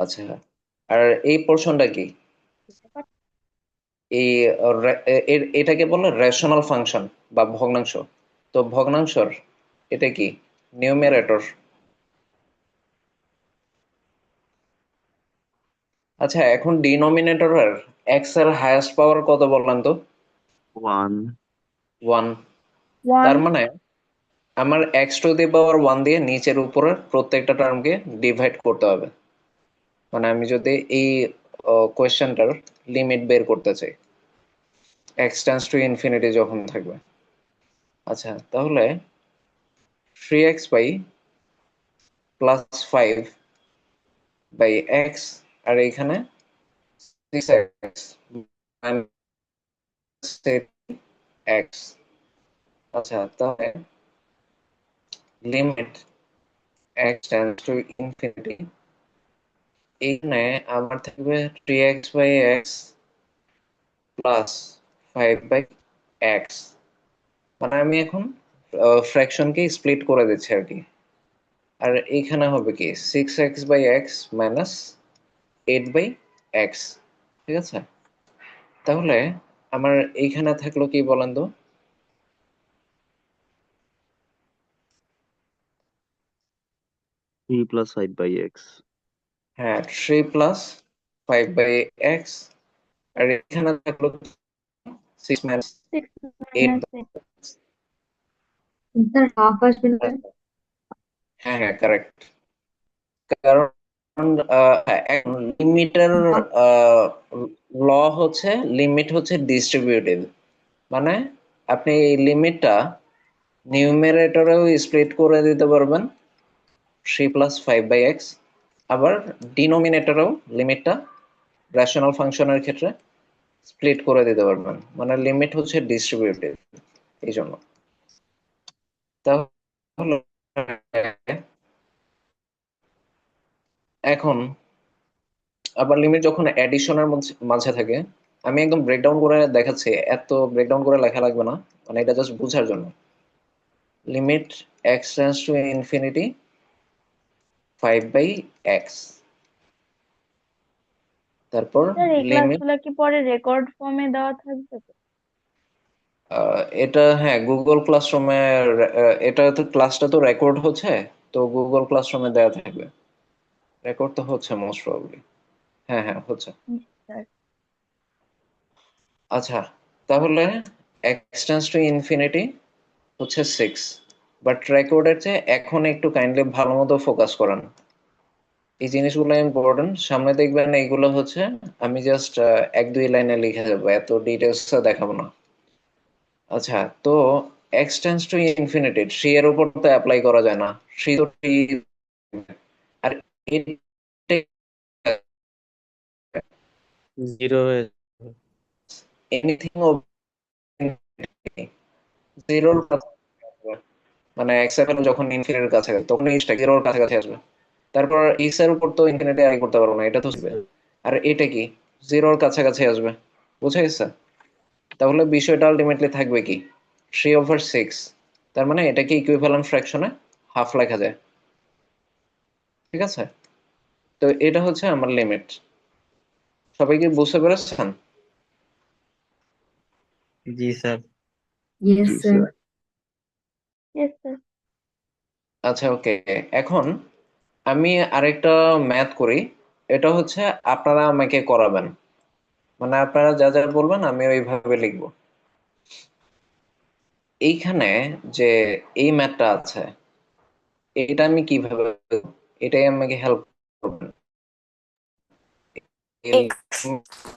আচ্ছা, আর এই পোর্শনটা কি? এই এটাকে বলে রেশনাল ফাংশন বা ভগ্নাংশ। তো ভগ্নাংশর এটা কি? নিউমারেটর। আচ্ছা, এখন ডিনোমিনেটরের এক্স এর হাইয়েস্ট পাওয়ার কত বললেন তো? 1 1। তার 1. মানে আমার এক্স টু দি পাওয়ার 1 দিয়ে নিচের উপরের প্রত্যেকটা টার্মকে ডিভাইড করতে হবে। মানে আমি যদি এই কোয়েশ্চেনটার লিমিট বের করতে চাই এক্স টেন্ডস টু ইনফিনিটি যখন থাকবে। আচ্ছা, তাহলে 3x by plus 5 by x, আর এইখানে 6x মাইনাস এক্স। আচ্ছা, তাহলে limit x tends to infinity, এইখানে আমার থাকবে 3x by x plus 5/x। মানে আমি এখন ফ্র্যাকশনকে স্প্লিট করে দিচ্ছি আর কি। আর এইখানে হবে কি 6x/x মাইনাস 8/x। ঠিক আছে, তাহলে আমার এইখানে থাকলো কি বলেন তো? 3 plus 5 by x। হ্যাঁ, 3 প্লাস 5/x, আর এখানে থাকলো 6 মাইনাস 6 8। minus 8. Sir, half আসবে না? হ্যাঁ হ্যাঁ, কারেক্ট। কারণ লিমিটের ল হচ্ছে লিমিট হচ্ছে ডিস্ট্রিবিউটিভ। মানে আপনি এই লিমিটটা নিউমারেটরেও স্প্লিট করে দিতে পারবেন 3 প্লাস 5/x, আবার ডিনোমিনেটরেও লিমিটটা রেশনাল ফাংশনের ক্ষেত্রে স্প্লিট করে দিতে পারবেন। মানে লিমিট হচ্ছে ডিস্ট্রিবিউটিভ এই জন্য। তাহলে এখন আবার লিমিট যখন অ্যাডিশনের মাঝে থাকে, আমি একদম ব্রেকডাউন করে দেখাচ্ছি, এত ব্রেকডাউন করে লেখা লাগবে না, মানে এটা জাস্ট বোঝার জন্য। Limit x tends to infinity 5/x, তারপর স্যার এই লিমিট ক্লাসগুলো কি পরে রেকর্ড ফর্মে দেওয়া থাকবে তো? এটা হ্যাঁ গুগল ক্লাসরুমে, এটা তো ক্লাসটা তো রেকর্ড হচ্ছে, তো গুগল ক্লাসরুমে দেওয়া থাকবে। রেকর্ড তো হচ্ছে মোস্ট প্রবাবলি, হ্যাঁ হ্যাঁ হচ্ছে। স্যার আচ্ছা, তাহলে এক্স টেন্ডস টু ইনফিনিটি হচ্ছে 6, বাট রেকর্ডের চেয়ে এখন একটু কাইন্ডলি ভালো মতো ফোকাস করেন। এই জিনিসগুলো ইম্পর্টেন্ট, সামনে দেখবেন এইগুলো হচ্ছে আমি জাস্ট 1-2 লাইনে লিখে যাবো, এত ডিটেলস দেখাবো না। আচ্ছা, তো এক্স টেন্ডস টু ইনফিনিটি 3 এর উপর তো অ্যাপ্লাই করা যায় না, 3 তো 3, আর জিরো হয়ে যাবে। এনিথিং জিরোর মানে এক্সেপশন যখন ইনফিনিটির কাছে তখন এইটা জিরোর কাছাকাছি আসবে। তারপর ইস এর উপর তো ইনফিনিটি আই করতে পারবো না, এটা তো আসবে। আর এটা কি জিরোর কাছাকাছি আসবে, বুঝা গেছে? তাহলে বিষয়টা আলটিমেটলি থাকবে কি 3/6। তার মানে এটাকে ইকুইভ্যালেন্ট ফ্র্যাকশনে হাফ লেখা যায়, ঠিক আছে? তো এটা হচ্ছে আমার লিমিট। সবাই কি বুঝতে পেরেছেন? জি স্যার। জি স্যার। Yes, sir. আচ্ছা, ওকে। এখন আমি আরেকটা ম্যাথ করি, এটা হচ্ছে আপনারা আমাকে করাবেন, মানে আপনারা যা যা বলবেন আমি ওইভাবে লিখবো। এইখানে যে এই ম্যাথটা আছে এটা আমি কিভাবে করব? এটাই আমাকে হেল্প করবেন। এক্স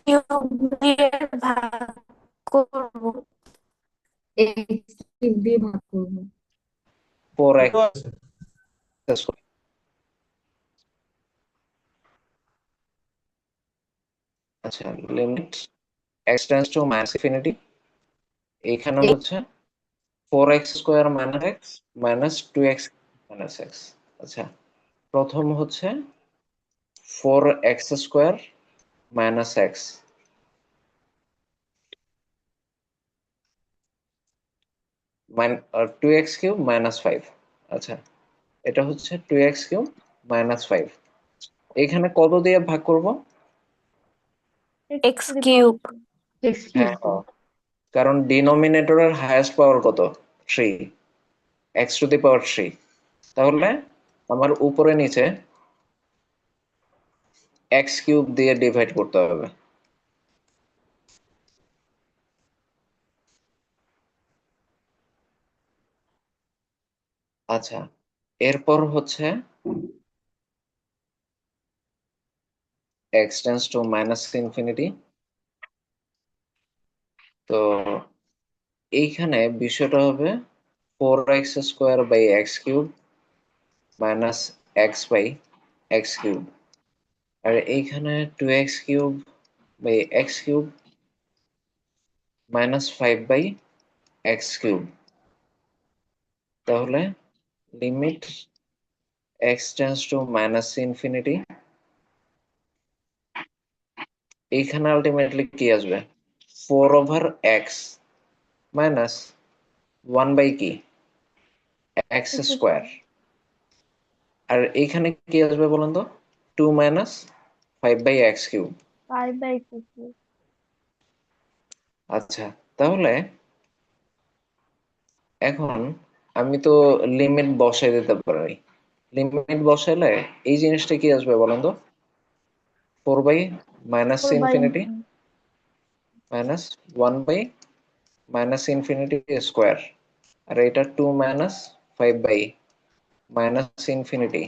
কিউব দিয়ে ভাগ করব, এক্স কিউব দিয়ে ভাগ করব। 4x। আচ্ছা, limit x tends two minus infinity, এইখানে হচ্ছে 4x² minus x minus 2x minus x। আচ্ছা, প্রথম হচ্ছে 4x² মাইনাস x আর 2x³ মাইনাস 5। আচ্ছা, এটা হচ্ছে 2x³ মাইনাস 5। এখানে কত দিয়ে ভাগ করব? X cube. হ্যাঁ, কারণ ডিনোমিনেটরের হাইয়েস্ট পাওয়ার কত? 3, x⁻3। তাহলে আমার উপরে নিচে x³ দিয়ে ডিভাইড করতে হবে। আচ্ছা, এরপর হচ্ছে x tends two minus infinity. তো এইখানে বিষয়টা হবে 4x² মাইনাস x/x³ আর এইখানে 2x³ মাইনাস 5/x³। তাহলে limit x tends two minus infinity, এইখানে আলটিমেটলি কি আসবে? 4/x minus 1/কি x²। আর এইখানে কি আসবে বলুন তো? 2 মাইনাস 5/x³। 5/2. আচ্ছা, তাহলে এখন আমি তো লিমিট বসাই দিতে পারি। লিমিট বসাইলে এই জিনিসটা কি আসবে বলুন তো? 4 by minus 4 by infinity infinity. Minus 1 by minus infinity square, আর এটা 2 minus 5 by minus infinity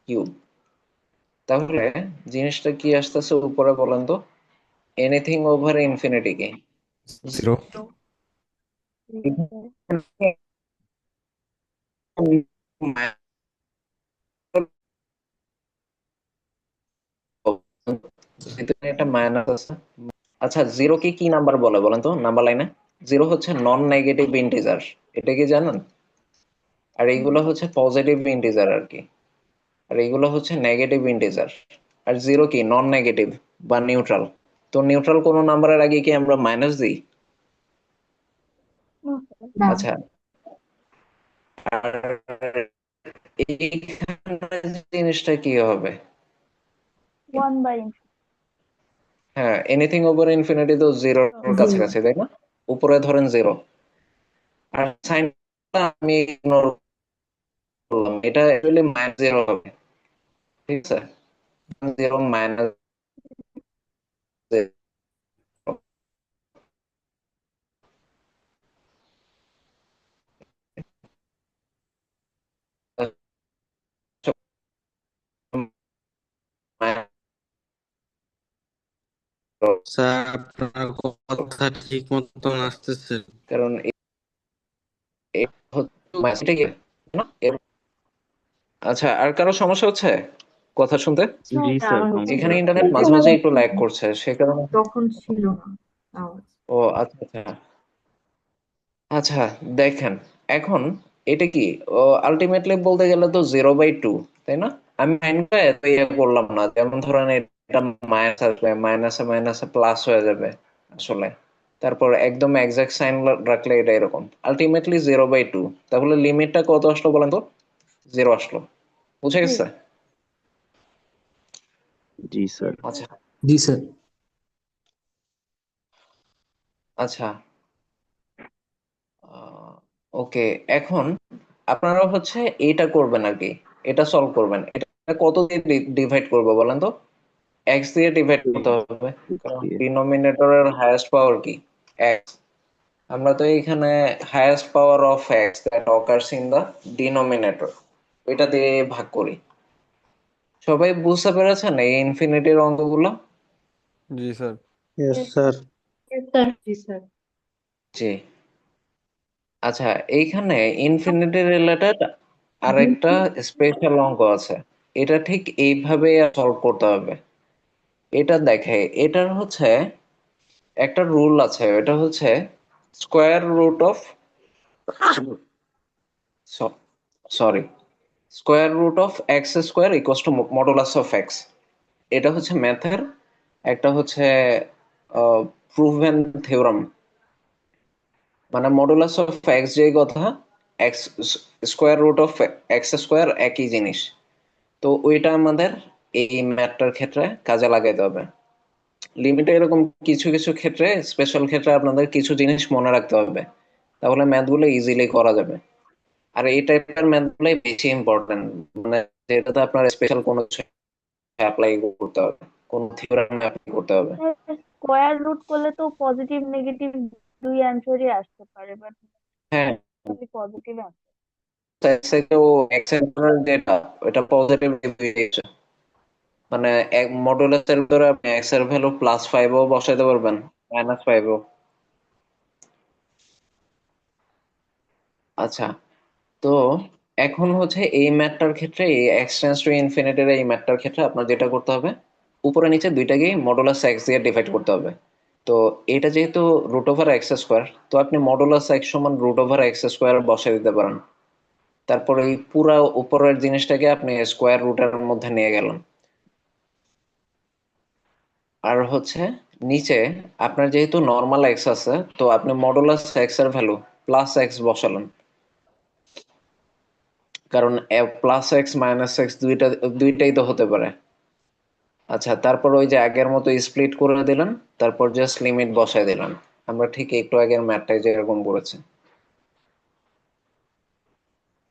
cube. তাহলে জিনিসটা কি আসতেছে উপরে বলেন তো? এনিথিং ওভার ইনফিনিটি কি? জিরো। Yes, sir. ভিতরে একটা মাইনাস আছে। আচ্ছা, জিরো কি কি নাম্বার বলে বলেন তো নাম্বার লাইনে? জিরো হচ্ছে নন নেগেটিভ ইন্টিজার, এটা কি জানেন? আর এইগুলো হচ্ছে পজিটিভ ইন্টিজার আর কি, আর এইগুলো হচ্ছে নেগেটিভ ইন্টিজার। আর জিরো কি নন নেগেটিভ বা নিউট্রাল। তো নিউট্রাল কোনো নাম্বারের আগে কি আমরা মাইনাস দিই? No, sir. আচ্ছা, আর এইখানে জিনিসটা কি হবে? 1 by infinity. হ্যাঁ, এনিথিং ওভার ইনফিনিটি তো জিরোর কাছাকাছি, তাই না? উপরে ধরেন জিরো, আর সাইনটা আমি ইগনোর করলাম, এটা অ্যাকচুয়ালি মাইনাস জিরো হবে, ঠিক আছে? জিরো মাইনাস স্যার আপনার কথা ঠিক মতন আসতেছে। কারণ এটা কি না? আচ্ছা, আর কারো সমস্যা হচ্ছে? কথা শুনতে? জি হ্যাঁ, স্যার, আমার ছিল। এখানে সমস্যা ইন্টারনেট মাঝে মাঝে একটু ল্যাগ করছে, সে কারণে। তখন ছিল না আওয়াজ। ও আচ্ছা আচ্ছা আচ্ছা, দেখেন এখন এটা কি, আলটিমেটলি বলতে গেলে তো 0/2, তাই না? আমি মাইন্ডটা এত ইয়ে করলাম না, যেমন ধরেন এটা মাইনাস আসবে, মাইনাসে মাইনাসে প্লাস হয়ে যাবে আসলে, তারপর একদম এক্সাক্ট সাইন রাখলে এটা এরকম আলটিমেটলি 0/2। তাহলে লিমিটটা কত আসলো বলেন তো? 0 আসলো, বুঝে গেছে? জি স্যার। আচ্ছা জি স্যার। আচ্ছা, ওকে, এখন আপনারা হচ্ছে এটা করবেন আর কি, এটা সলভ করবেন। এটা কত দিয়ে ডিভাইড করবো বলেন তো? এক্স দিয়ে ডিভাইড করতে হবে, কারণ দিয়ে ডিনোমিনেটরের হাইয়েস্ট পাওয়ার কি? এক্স। আমরা তো এখানে highest power of x that occurs in the denominator, এটা দিয়ে ভাগ করি। সবাই বুঝতে পেরেছেন এই ইনফিনিটির অঙ্কগুলো? জি স্যার। Yes sir. জি স্যার। জি। আচ্ছা, এইখানে ইনফিনিটি রিলেটেড আরেকটা স্পেশাল অঙ্ক আছে, এটা ঠিক এইভাবে সলভ করতে হবে। এটা দেখে, এটার হচ্ছে একটা রুল আছে, এটা হচ্ছে square root of, sorry, square root of x square equals to modulus of x. এটা হচ্ছে ম্যাথের একটা হচ্ছে প্রুভেন থিওরাম। মানে মডুলাস অফ এক্স যেই কথা, x square root of x square একই জিনিস। তো ওইটা আমাদের এই ম্যাথটার ক্ষেত্রে কাজে লাগাইতে হবে। লিমিটে এরকম কিছু কিছু ক্ষেত্রে, স্পেশাল ক্ষেত্রে আপনাদের কিছু জিনিস মনে রাখতে হবে, তাহলে ম্যাথগুলো ইজিলি করা যাবে। আর এই টাইপের ম্যাথগুলোই বেশি ইম্পর্টেন্ট, মানে যেটাতে আপনার স্পেশাল কোনো কিছু অ্যাপ্লাই করতে হবে, কোন থিওরেম অ্যাপ্লাই করতে হবে। স্কোয়ার রুট করলে তো পজিটিভ নেগেটিভ দুই অ্যান্সারই আসতে পারে, বাট হ্যাঁ, পজিটিভ অ্যান্সার। এক্স এর এক্স এর যেটা, ওটা পজিটিভ দিয়েছে, মানে এক মডুলাস এর ভিতরে আপনি এক্স এর ভ্যালু +5ও বসাইতে পারবেন, -5ও। আচ্ছা, তো এখন হচ্ছে এই ম্যাথটার ক্ষেত্রে, এই এক্স টেন্ডস টু ইনফিনিটির এই ম্যাথটার ক্ষেত্রে আপনার যেটা করতে হবে, উপরে নিচে দুইটাকেই মডুলাস এক্স দিয়ে ডিভাইড করতে হবে। তো এটা যেহেতু রুট ওভার এক্স স্কোয়ার, তো আপনি মডুলাস এক্স সমান রুট ওভার এক্স স্কোয়ার বসিয়ে দিতে পারেন। তারপর এই পুরা উপরের জিনিসটাকে আপনি স্কোয়ার রুটের মধ্যে নিয়ে গেলেন। আর হচ্ছে নিচে আপনার যেহেতু নর্মাল এক্স আছে, তো আপনি মডুলাস এক্স এর ভ্যালু +x বসালেন, কারণ +x -x দুইটাই তো হতে পারে। আচ্ছা, তারপর ওই যে আগের মতো স্প্লিট করে দিলেন, তারপর জাস্ট লিমিট বসায় দিলেন। আমরা ঠিক একটু আগের ম্যাথটাই যেরকম করেছি।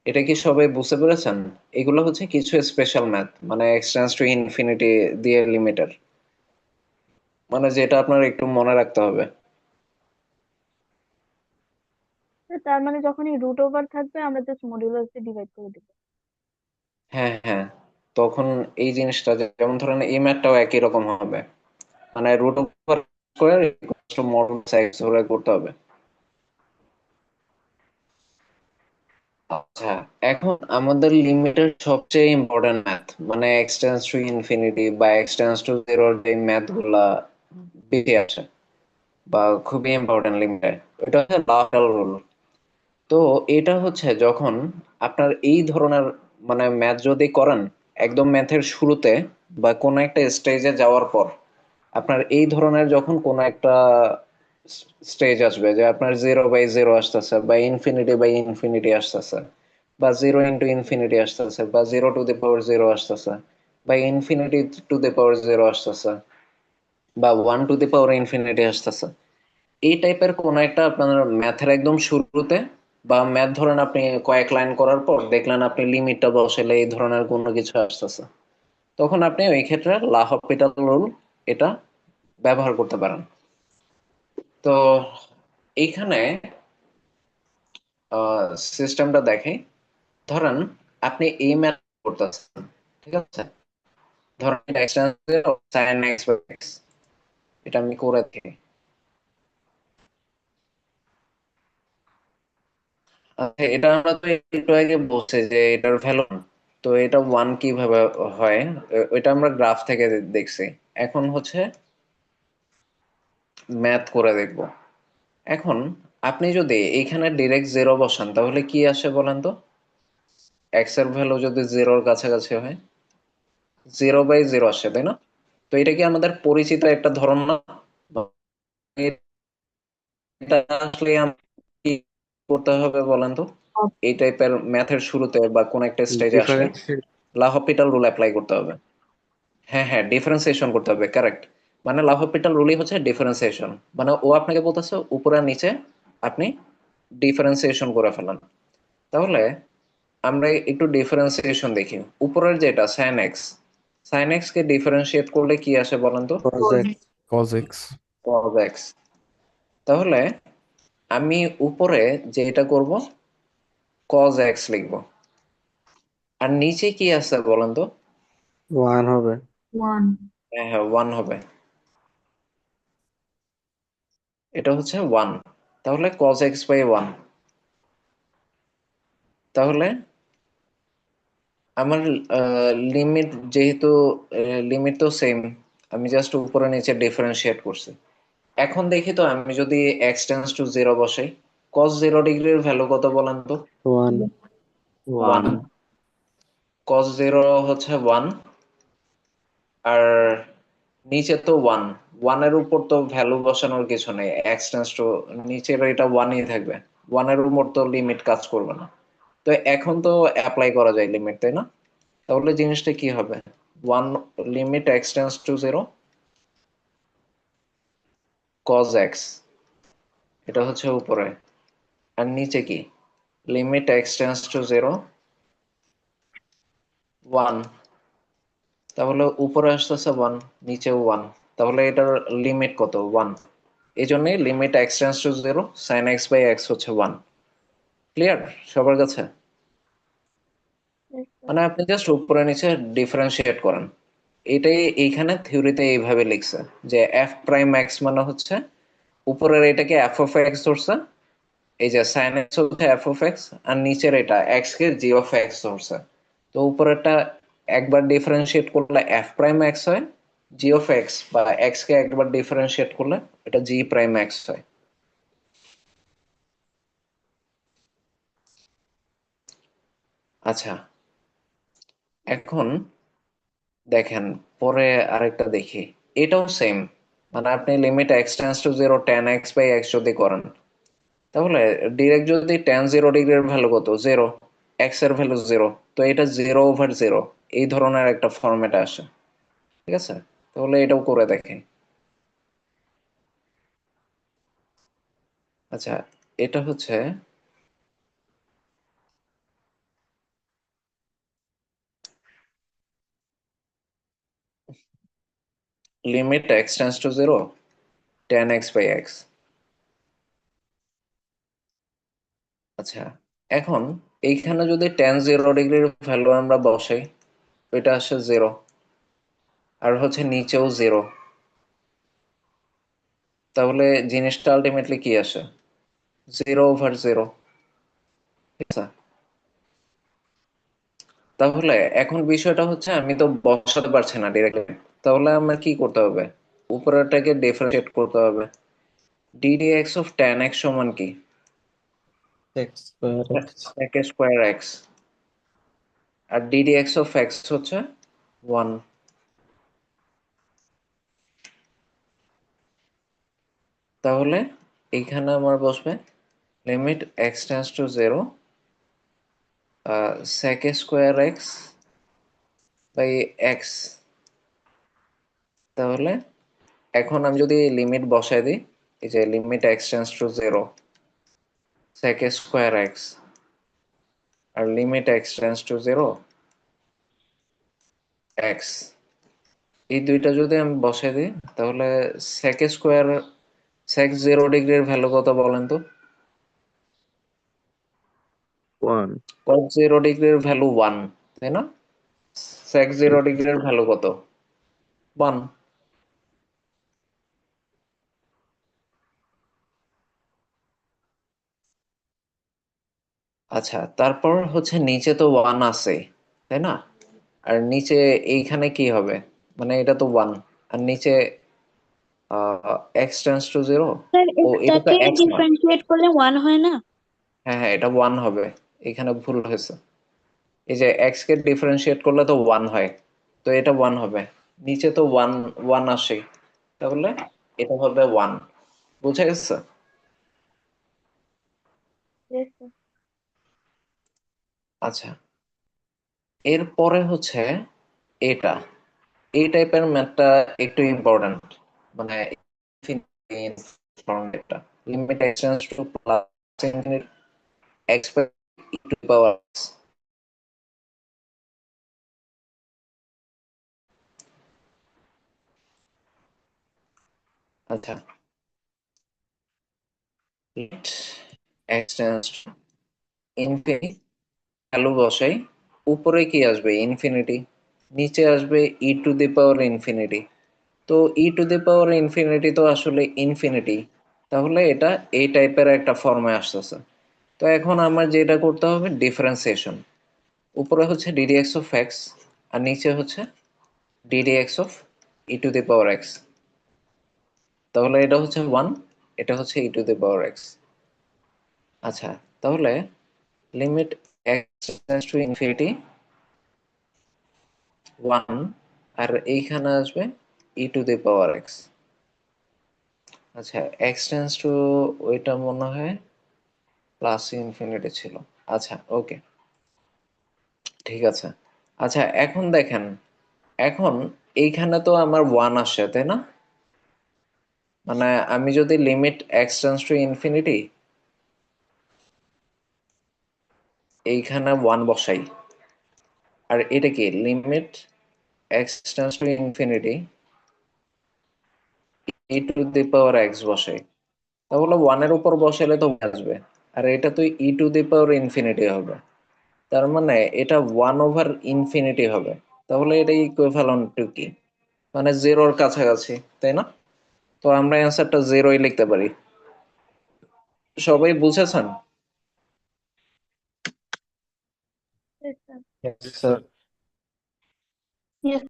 এটা কি সবাই বুঝতে পেরেছেন? এগুলো হচ্ছে কিছু স্পেশাল ম্যাথ, মানে এক্স টেন্ডস টু ইনফিনিটি দিয়ে লিমিটের, মানে যেটা আপনার একটু মনে রাখতে হবে। তার মানে যখনই রুট ওভার থাকবে আমরা জাস্ট মডিউলাস দিয়ে ডিভাইড করে দিব। হ্যাঁ হ্যাঁ, তখন এই জিনিসটা, যেমন ধরেন এই ম্যাথটাও একই রকম হবে, মানে root over square equals to modulus x ধরে করতে হবে। আচ্ছা, এখন আমাদের লিমিটের সবচেয়ে ইম্পর্টেন্ট ম্যাথ, মানে এক্স টেন্ডস টু ইনফিনিটি বা এক্স টেন্ডস টু জিরোর যে ম্যাথ গুলা বেশি আসে বা খুবই ইম্পর্টেন্ট লিমিটে, এটা হচ্ছে লাফেল রুল। তো এটা হচ্ছে যখন আপনার এই ধরনের মানে ম্যাথ যদি করেন, একদম ম্যাথের শুরুতে বা কোনো একটা স্টেজে যাওয়ার পর, আপনার এই ধরনের যখন কোনো একটা স্টেজ আসবে যে আপনার 0/0 আসতেছে বা ইনফিনিটি আসতেছে, বা 0 × ∞ আসতেছে, বা 0 টু দি পাওয়ার 0 আসতেছে, বা ∞ টু দি পাওয়ার 0 আসতেছে, বা 1 টু দি পাওয়ার ∞ আসতেছে, এই টাইপের কোন একটা আপনার ম্যাথের একদম শুরুতে, বা ম্যাথ ধরেন আপনি কয়েক লাইন করার পর দেখলেন আপনি লিমিটটা বসালে এই ধরনের কোনো কিছু আসতেছে, তখন আপনি ওই ক্ষেত্রে LHopital রুল এটা ব্যবহার করতে পারেন। তো এইখানে সিস্টেমটা দেখে, ধরেন আপনি এই ম্যাথ করতেছেন, ঠিক আছে? ধরেন sin x/x, এটা আমি করে থাকি। আচ্ছা, এটা আমরা তো একটু আগে বলছি যে এটার ভ্যালু, তো তো এটা 1 কিভাবে হয় ওইটা আমরা গ্রাফ থেকে দেখছি। এখন হচ্ছে ম্যাথ করে দেখব। এখন আপনি যদি এইখানে ডিরেক্ট 0 বসান তাহলে কি আসে বলেন তো? এক্স এর ভ্যালু যদি 0-র কাছাকাছি হয় 0/0 আসে, তাই না? তো এটা কি আমাদের পরিচিত একটা ধরন না? এটা আসলে কি করতে হবে বলেন তো? এই টাইপের ম্যাথের শুরুতে বা কোন একটা স্টেজে আসলে ডিফারেন্সিয়েট লাহপিটাল রুল অ্যাপ্লাই করতে হবে। হ্যাঁ হ্যাঁ, ডিফারেন্সিয়েশন করতে হবে, কারেক্ট। মানে লাহপিটাল রুলই হচ্ছে ডিফারেন্সিয়েশন। মানে ও আপনাকে বলতেছে উপরে আর নিচে আপনি ডিফারেন্সিয়েশন করে ফেলেন। তাহলে আমরা একটু ডিফারেন্সিয়েশন দেখি। উপরের যেটা সাইন এক্স কে ডিফারেন্সিয়েট করলে কি আসে বলেন তো? cos x cos x cos x. তাহলে আমি উপরে যেটা করব cos এক্স লিখব, আর নিচে কি আছে বলেন তো? 1 হবে। 1 হ্যাঁ হ্যাঁ, 1 হবে। এটা হচ্ছে 1। তাহলে cos x/1। তাহলে আমার লিমিট যেহেতু লিমিট তো সেম, আমি জাস্ট উপরে নিচে ডিফারেন্সিয়েট করছি। এখন দেখি তো আমি যদি x টেন্ডস টু 0 বসাই, cos 0 ডিগ্রির ভ্যালু কত বলেন তো? 1 1। 1 cos 0 হচ্ছে 1, আর নিচে তো 1। 1 এর উপর তো ভ্যালু বসানোর কিছু নেই, x টেন্ডস টু নিচের এটা 1ই থাকবে। 1 এর উপর তো লিমিট কাজ করবে না। তো এখন তো অ্যাপ্লাই করা যায় লিমিট, তাই না? তাহলে জিনিসটা কি হবে? 1 limit x tends to 0 cos x, এটা হচ্ছে উপরে। আর নিচে কি? Limit x tends to 0 1। তাহলে উপরে আসতেছে 1, নিচেও 1। তাহলে এটার লিমিট কত? 1। এই জন্যই limit x tends to 0 sin x/x হচ্ছে 1। ক্লিয়ার সবার কাছে? মানে আপনি জাস্ট উপরে নিচে ডিফারেন্সিয়েট করেন। এটাই এইখানে থিওরিতে এইভাবে লিখছে যে f প্রাইম x মানে হচ্ছে উপরের এটাকে f অফ x ধরছে, এই যে sin x হচ্ছে f অফ x, আর নিচের এটা x K g of x ধরছে। তো উপরেরটা একবার ডিফারেন্সিয়েট করলে f প্রাইম x হয়, g অফ x বা x কে একবার ডিফারেন্সিয়েট করলে এটা g প্রাইম x হয়। আচ্ছা, এখন দেখেন পরে আরেকটা দেখি। এটাও সেম। মানে আপনি limit x tends to 0 tan x/x যদি করেন, তাহলে ডিরেক্ট যদি tan 0 ডিগ্রির ভ্যালু কত? 0, x এর ভ্যালু 0, তো এটা 0/0 এই ধরনের একটা ফরম্যাটে আসে। ঠিক আছে? তাহলে এটাও করে দেখেন। আচ্ছা, এটা হচ্ছে limit x tends to 0 tan x/x। আচ্ছা, এখন এইখানে যদি tan 0 ডিগ্রির ভ্যালু আমরা বসাই, এটা আসে 0, আর হচ্ছে নিচেও 0। তাহলে জিনিসটা আলটিমেটলি কি আসে? 0/0। ঠিক আছে? তাহলে এখন বিষয়টা হচ্ছে আমি তো বসাতে পারছি না ডিরেক্টলি, তাহলে আমার কি করতে হবে? উপরেরটাকে ডিফারেন্সিয়েট করতে হবে। ddx অফ tan x সমান কি? x square x sec square x, আর ddx অফ x হচ্ছে 1। তাহলে এইখানে আমার বসবে limit x tends to 0 sec square x by x। তাহলে এখন আমি যদি লিমিট বসাই দিই, এই যে limit x tends to 0 sec square x, আর limit x tends to 0 x, এই দুইটা যদি আমি বসাই দিই তাহলে sec স্কয়ার sec 0 ডিগ্রির ভ্যালু কত বলেন তো? 1 cos 0 ডিগ্রির ভ্যালু 1, তাই না? sec 0 ডিগ্রির ভ্যালু কত? 1। আচ্ছা, তারপর হচ্ছে নিচে তো 1 আছে, তাই না? আর নিচে এইখানে কি হবে, মানে এটা তো 1, আর নিচে x টেন্ডস টু 0। স্যার ও এটা তো এটাকে x না, ডিফারেন্সিয়েট করলে 1 হয় না? হ্যাঁ হ্যাঁ এটা 1 হবে, এখানে ভুল হয়েছে। এই যে x কে ডিফারেন্সিয়েট করলে তো 1 হয়, তো এটা 1 হবে, নিচে তো 1 1 আসে, তাহলে এটা হবে 1। বুঝা গেছে? Yes, sir. আচ্ছা, এরপরে হচ্ছে এটা, এই টাইপের ম্যাথটা একটু ইম্পর্টেন্ট, মানে এটা limit x tends to plus infinity x by e to the power x। আচ্ছা, limit x tends to infinity, value বসাই, উপরে কি আসবে ইনফিনিটি, নিচে আসবে ই টু দি পাওয়ার ইনফিনিটি। তো ই টু দি পাওয়ার ইনফিনিটি তো আসলে ইনফিনিটি, তাহলে এটা এই টাইপের একটা ফর্মে আসতেছে। তো এখন আমার যেটা করতে হবে ডিফারেন্সিয়েশন, উপরে হচ্ছে ddx অফ x আর নিচে হচ্ছে ddx of E to the power x। তাহলে এটা হচ্ছে 1, এটা হচ্ছে ই টু দি পাওয়ার x। আচ্ছা, তাহলে limit x tends to infinity 1, আর এইখানে আসবে ই টু দি পাওয়ার x। আচ্ছা, x টেন্ডস টু, ওইটা মনে হয় প্লাস ইনফিনিটি ছিল। আচ্ছা ওকে, ঠিক আছে। আচ্ছা এখন দেখেন, এখন এইখানে তো আমার 1 আসে, তাই না? মানে আমি যদি limit x tends to infinity এইখানে 1 বসাই, আর এটা কি limit x tends to infinity E to the power x বসাই, তাহলে 1 এর উপর বসাইলে তো আসবে, আর এটা তো ই টু দি পাওয়ার ইনফিনিটি হবে, তার মানে এটা 1 ওভার ইনফিনিটি হবে। তাহলে এটা ইকুইভ্যালেন্ট টু কি, মানে 0-র কাছাকাছি, তাই না? তো আমরা অ্যান্সারটা 0-ই লিখতে পারি। সবাই বুঝেছেন? Yes, sir. Sir Yes.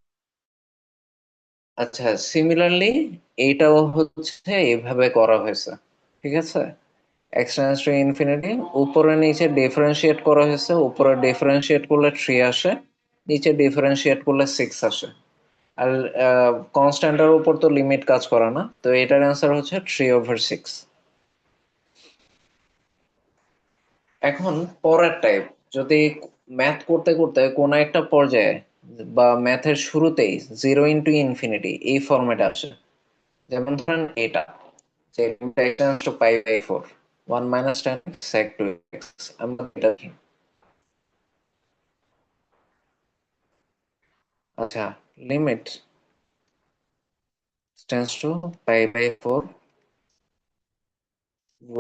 আচ্ছা, সিমিলারলি এইটাও হচ্ছে এভাবে করা হয়েছে, ঠিক আছে? x টেন্ডস টু ইনফিনিটি, উপরে নিচে ডিফারেন্সিয়েট করা হয়েছে, উপরে ডিফারেন্সিয়েট করলে 3 আসে, নিচে ডিফারেন্সিয়েট করলে 6 আসে। আর কনস্ট্যান্টের উপর তো লিমিট কাজ করে না, তো এটার অ্যান্সার হচ্ছে 3/6। এখন পরের টাইপ, যদি ম্যাথ করতে করতে কোনো একটা পর্যায়ে বা ম্যাথের শুরুতেই 0 ইন্টু ইনফিনিটি এই ফরম্যাটে আসে, যেমন ধরেন এটা, যে π/4 1 - 10 sec 2x, আমরা এটা লিখি। আচ্ছা, limit tends to π/4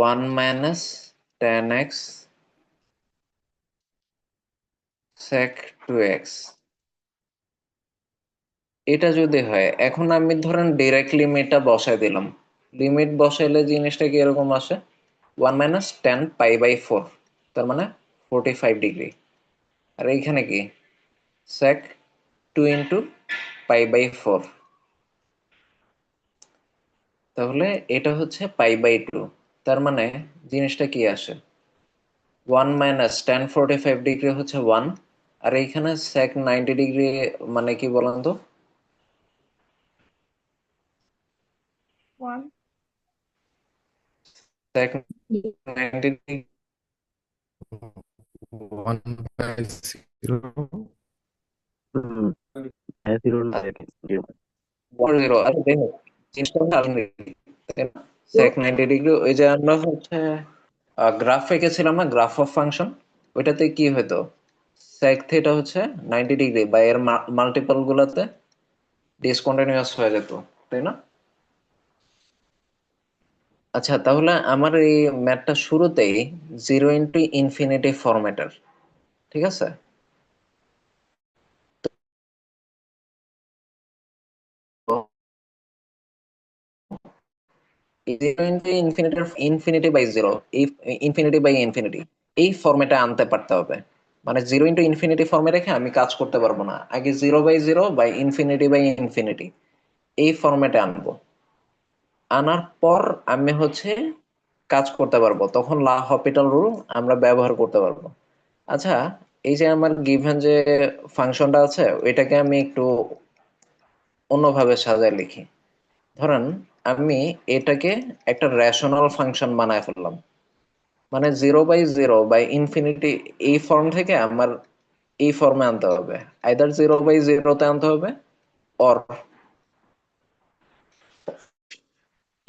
1 - 10x sec 2x, এটা যদি হয়, এখন আমি ধরেন ডিরেক্ট লিমিটটা বসাই দিলাম, লিমিট বসাইলে জিনিসটা কি এরকম আসে 1 - 10 π/4, তার মানে 45 ডিগ্রি। আর এইখানে কি sec 2 ইন্টু π/4, তাহলে এটা হচ্ছে π/2, তার মানে জিনিসটা কি আসে 1 - 10 45 ডিগ্রি হচ্ছে 1, আর এইখানে sec 90 ডিগ্রি মানে কি বলেন তো? One. sec 90 ডিগ্রি 1/0 0 0, আচ্ছা দেখো জিনিসটা হচ্ছে sec 90 ডিগ্রি, ওই যে আমরা হচ্ছে গ্রাফ এঁকেছিলাম না, গ্রাফ অফ ফাংশন, ওইটাতে কি হতো sec থিটা হচ্ছে 90 ডিগ্রি বা এর মাল্টিপল গুলাতে ডিসকন্টিনিউয়াস হয়ে যেত, তাই না? আচ্ছা, তাহলে আমার এই ম্যাথটা শুরুতেই 0 ইন্টু ইনফিনিটি ফরম্যাটের, ঠিক আছে? তো 0 ইন্টু ইনফিনিটি বাই 0, এই ইনফিনিটি বাই ইনফিনিটি এই ফরম্যাটে আনতে পারতে হবে। মানে 0 × ∞ ফর্মে রেখে আমি কাজ করতে পারবো না, আগে 0/0 বা ∞/∞ এই ফরম্যাটে আনবো। আনার পর আমি হচ্ছে কাজ করতে পারবো, তখন লা হপিটাল রুল আমরা ব্যবহার করতে পারবো। আচ্ছা, এই যে আমার গিভেন যে ফাংশনটা আছে ওইটাকে আমি একটু অন্যভাবে সাজায় লিখি। ধরেন আমি এটাকে একটা রেশনাল ফাংশন বানায় ফেললাম, মানে 0/0 বা ইনফিনিটি এই ফর্ম থেকে আমার এই ফর্মে আনতে হবে, আইদার 0/0 তে আনতে হবে অর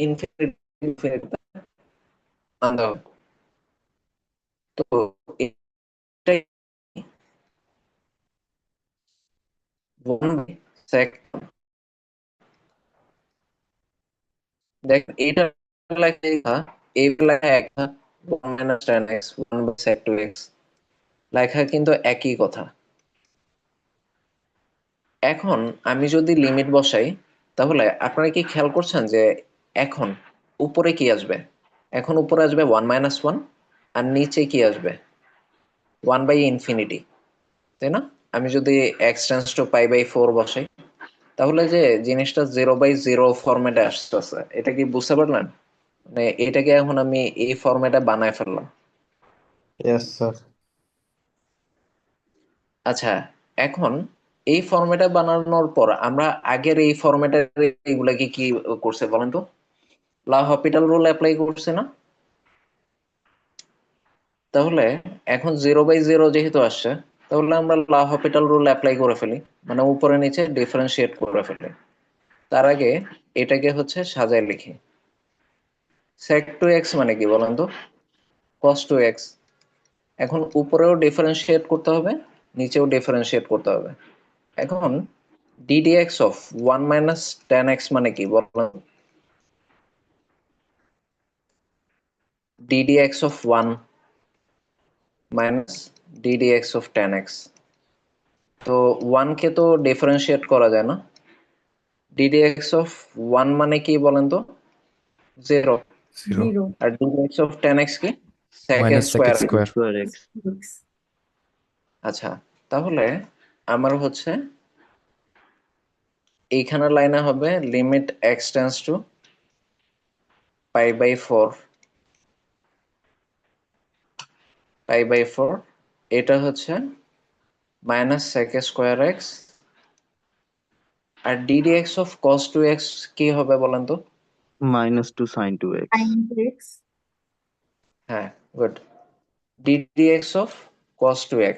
ইনফিনিটি আনতে হবে। তো এটাই 1/sec, দেখ এইটা লেখা এই লেখা একটা 1 - tan x 1/sec2x লেখা কিন্তু একই কথা। এখন আমি যদি লিমিট বসাই তাহলে আপনারা কি খেয়াল করছেন যে এখন উপরে কি আসবে? এখন উপরে আসবে 1 - 1 আর নিচে কি আসবে? 1/∞, তাই না? আমি যদি x টেন্ডস টু π/4 বসাই তাহলে যে জিনিসটা 0/0 ফরম্যাটে আসতেছে, এটা কি বুঝতে পারলেন? মানে এটাকে এখন আমি এই ফরম্যাটে বানায় ফেললাম। Yes sir. আচ্ছা, এখন এই ফরম্যাটে বানানোর পর আমরা আগের এই ফরম্যাটের এইগুলাকে কি করছে বলেন তো? লা হপিটাল রুল অ্যাপ্লাই করছে না? তাহলে এখন 0/0 যেহেতু আসছে তাহলে আমরা লা হপিটাল রুল অ্যাপ্লাই করে ফেলি, মানে উপরে নিচে ডিফারেন্সিয়েট করে ফেলি। তার আগে এটাকে হচ্ছে সাজায় লিখি। sec2x মানে কি বলেন তো? cos2x। এখন উপরেও ডিফারেন্সিয়েট করতে হবে, নিচেও ডিফারেন্সিয়েট করতে হবে। এখন ddx অফ 1 - tan x মানে কি বলেন? ddx of 1 - ddx of tan x। তো 1 কে তো ডিফারেন্সিয়েট করা যায় না। ddx অফ 1 মানে কি বলেন তো? 0। 0 0 আর ddx অফ tan x কি? sec minus sec square. x square square x. x আচ্ছা, তাহলে আমার হচ্ছে এইখানে লাইনে হবে লিমিট x টেন্ডস টু π/4 π/4, এটা হচ্ছে -sec স্কয়ার x। আর ddx অফ cos2x কি হবে বলেন তো? -2 sin 2x। sin x হ্যাঁ, গুড। ddx অফ cos2x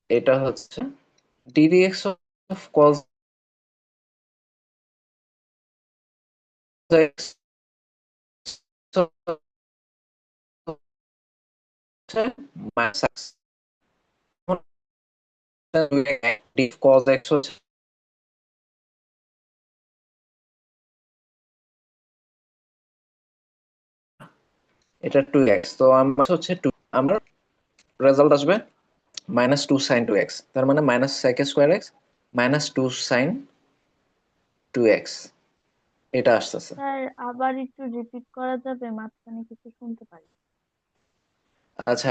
এটা হচ্ছে ddx অফ cos x হচ্ছে -x, cos x হচ্ছে এটা 2x। তো আমরা হচ্ছে 2, আমরা রেজাল্ট আসবে -2 sin 2x, তার মানে -sec square x -2 sin 2x এটা আসতেছে। স্যার আবার একটু রিপিট করা যাবে? মাঝখানে কিছু শুনতে পারি। আচ্ছা,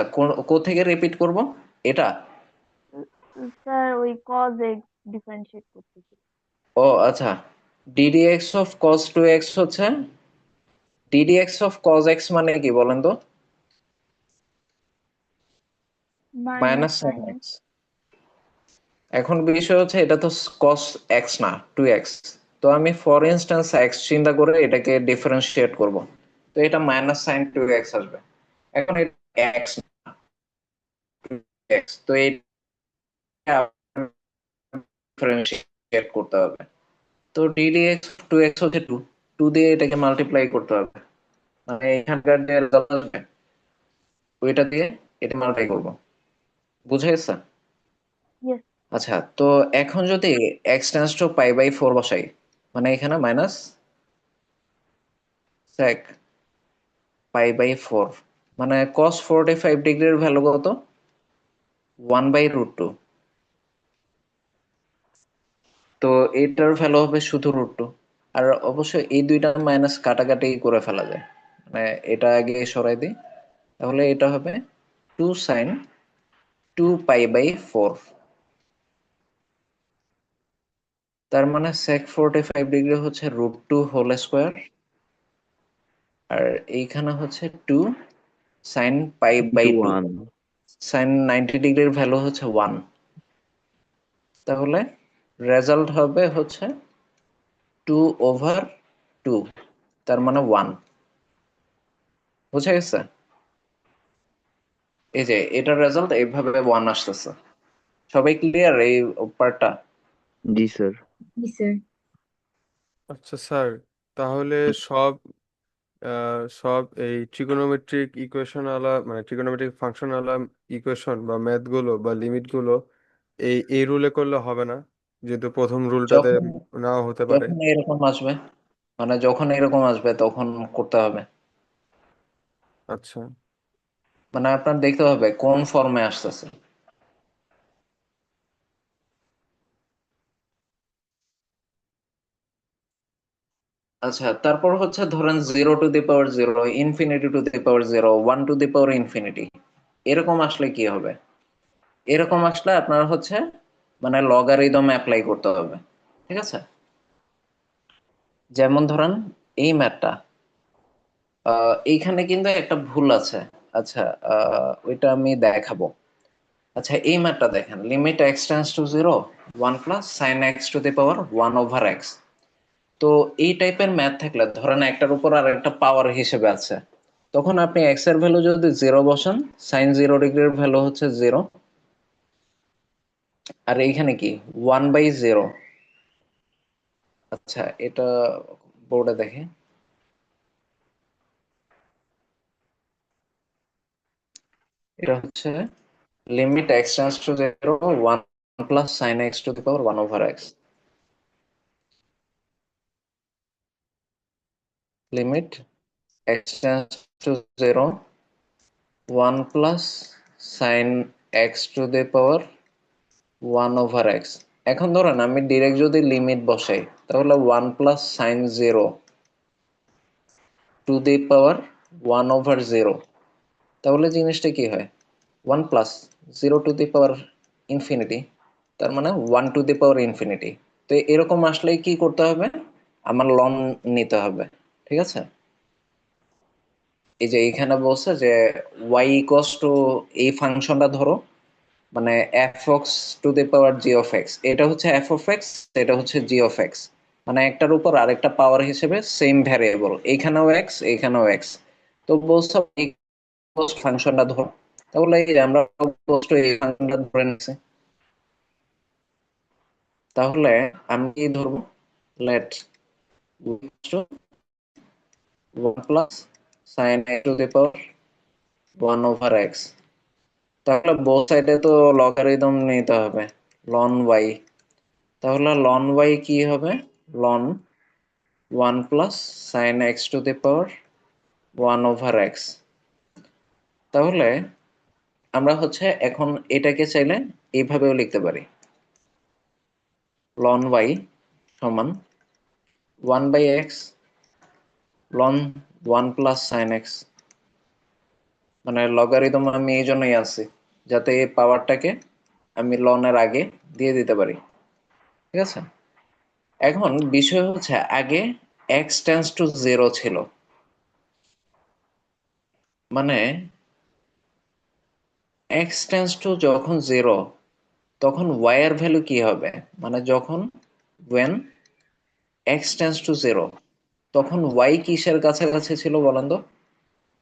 থেকে রিপিট করব এটা? স্যার ওই কজ এক্স ডিফারেন্সিয়েট করতেছি। ও আচ্ছা, ddx অফ cos 2x হচ্ছে ddx অফ cos x মানে কি বলেন তো? Minus sin sine x। এখন বিষয় হচ্ছে এটা তো cos x না 2x, তো আমি ফর ইনস্ট্যান্স x চিন্তা করে এটাকে ডিফারেন্সিয়েট করব, তো এটা sin 2x আসবে। এখন এটা x না 2x, তো এটা ডিফারেন্সিয়েট করতে হবে। তো ddx 2x হচ্ছে 2, 2 দিয়ে এটাকে মাল্টিপ্লাই করতে হবে, মানে এখানকার যে রেজাল্ট আসবে ওইটা দিয়ে এটা মাল্টিপ্লাই করব। বুঝা গেছে? ইয়েস। আচ্ছা, তো এখন যদি x টেন্ডস টু π/4 বসাই, মানে এখানে মাইনাস sec π/4, মানে cos 45 ডিগ্রির ভ্যালু কত? 1/√2। তো এটার ভ্যালু হবে শুধু √2। আর অবশ্যই এই দুইটা মাইনাস কাটাকাটি করে ফেলা যায়, মানে এটা আগে সরাই দিই, তাহলে এটা হবে 2 sin 2π/4, তার মানে sec 45 ডিগ্রি হচ্ছে √2 হোল স্কোয়ার, আর এইখানে হচ্ছে 2 sin π/2, 1 sin 90 ডিগ্রির ভ্যালু হচ্ছে 1, তাহলে রেজাল্ট হবে হচ্ছে 2/2, তার মানে 1। বুঝা গেছে? এই যে এটার রেজাল্ট এইভাবে 1 আসতেছে। সবাই ক্লিয়ার এই পার্টটা? জি স্যার। জি স্যার। আচ্ছা স্যার, তাহলে সব সব এই ট্রিগোনোমেট্রিক ইকুয়েশন আলা মানে ট্রিগোনোমেট্রিক ফাংশন আলা ইকুয়েশন বা ম্যাথ গুলো বা লিমিট গুলো এই রুলে করলে হবে না, যেহেতু প্রথম রুলটাতে যখন নাও হতে পারে। যখন এরকম আসবে, মানে যখন এরকম আসবে তখন করতে হবে। আচ্ছা মানে আপনার দেখতে হবে কোন ফর্মে আসতেছে। আচ্ছা, তারপর হচ্ছে ধরেন 0 two the power 0, infinity two the power 0, 1 to the power infinity, এরকম আসলে কি হবে? এরকম আসলে আপনার হচ্ছে মানে লগারিদম অ্যাপ্লাই করতে হবে, ঠিক আছে? যেমন ধরেন এই ম্যাথটা, এইখানে কিন্তু একটা ভুল আছে। আচ্ছা, ওইটা আমি দেখাবো। আচ্ছা, এই ম্যাথটা দেখেন, limit x tends to 0, 1 plus sign x two the power 1/x। তো এই টাইপের ম্যাথ থাকলে ধরেন একটার উপর আর একটা পাওয়ার হিসেবে আছে, তখন আপনি x এর ভ্যালু যদি 0 বসান, সাইন 0 ডিগ্রির ভ্যালু হচ্ছে 0, আর এইখানে কি 1/0। আচ্ছা, এটা বোর্ডে দেখে, এটা হচ্ছে limit x tends to 0, 1 plus sign x two the power 1/x, limit x tends to 0, 1 plus sign x two the power 1/x। এখন ধরেন আমি ডিরেক্ট যদি লিমিট বসাই, তাহলে 1 প্লাস সাইন 0 টু দি পাওয়ার 1/0, তাহলে জিনিসটা কি হয়? 1 plus 0 two the power infinity, তার মানে 1 টু দি পাওয়ার ইনফিনিটি। তো এরকম আসলে কি করতে হবে? আমার লন নিতে হবে, ঠিক আছে? এই যে এখানে বলছে যে y ইকুয়ালস টু এই ফাংশনটা ধরো, মানে f x to the power g of x, এটা হচ্ছে এফ অফ এক্স, এটা হচ্ছে জি অফ এক্স, মানে একটার উপর আরেকটা পাওয়ার হিসেবে সেম ভ্যারিয়েবল, এইখানেও এক্স এইখানেও এক্স। তো বলছো এই ফাংশনটা ধরো, তাহলে এই যে আমরা বলছো এই ফাংশনটা ধরে নিচ্ছি, তাহলে আমি কি ধরবো? Let 1 plus sine x to the power 1/x, তাহলে বোথ সাইডে তো লগারিদম নিতে হবে, লন ওয়াই। তাহলে লন ওয়াই কি হবে? Ln 1 plus sine x to the power 1/x। তাহলে আমরা হচ্ছে এখন এটাকে চাইলে এইভাবেও লিখতে পারি, লন ওয়াই সমান 1/x ln 1 plus sine x. মানে লগারিদম আমি এই জন্যই আনছি যাতে এই পাওয়ারটাকে আমি লনের আগে দিয়ে দিতে পারি, ঠিক আছে? এখন বিষয় হচ্ছে আগে x টেন্ডস টু 0 ছিল, মানে x টেন্ডস টু যখন 0, তখন y এর ভ্যালু কি হবে? মানে যখন when x টেন্ডস টু 0, তখন y কিসের কাছাকাছি ছিল বলেন তো?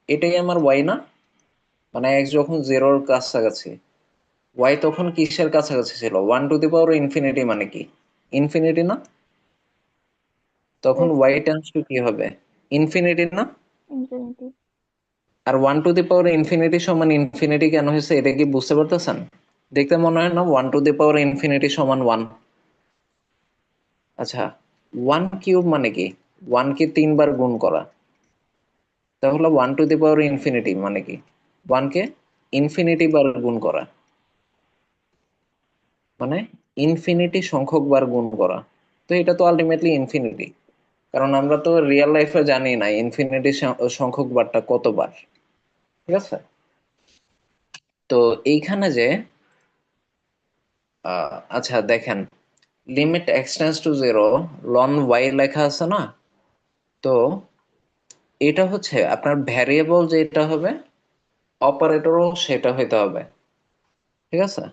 এটাই আমার y না? মানে x যখন 0-র কাছাকাছি, y তখন কিসের কাছাকাছি ছিল? 1 টু দি পাওয়ার ইনফিনিটি, মানে কি ইনফিনিটি না? তখন Yes, y টেন্ডস টু কি হবে? ইনফিনিটি না? infinity. আর 1 টু দি পাওয়ার ইনফিনিটি সমান ইনফিনিটি কেন হয়েছে এটা কি বুঝতে পারতেছেন? দেখতে মনে হয় না 1 টু দি পাওয়ার ইনফিনিটি সমান 1? আচ্ছা, 1 কিউব মানে কি? 1 কে 3 বার গুণ করা। তাহলে 1 টু দি পাওয়ার ইনফিনিটি মানে কি? 1 কে ইনফিনিটি বার গুণ করা, মানে ইনফিনিটি সংখ্যক বার গুণ করা। তো এটা তো আলটিমেটলি ইনফিনিটি, কারণ আমরা তো রিয়েল লাইফে জানি না ইনফিনিটি সংখ্যক বারটা কতবার, ঠিক আছে? তো এইখানে যে আচ্ছা দেখেন, limit x tends to zero ln y লেখা আছে না, তো এটা হচ্ছে আপনার ভ্যারিয়েবল যেটা হবে অপারেটরও সেটা হইতে হবে, ঠিক আছে?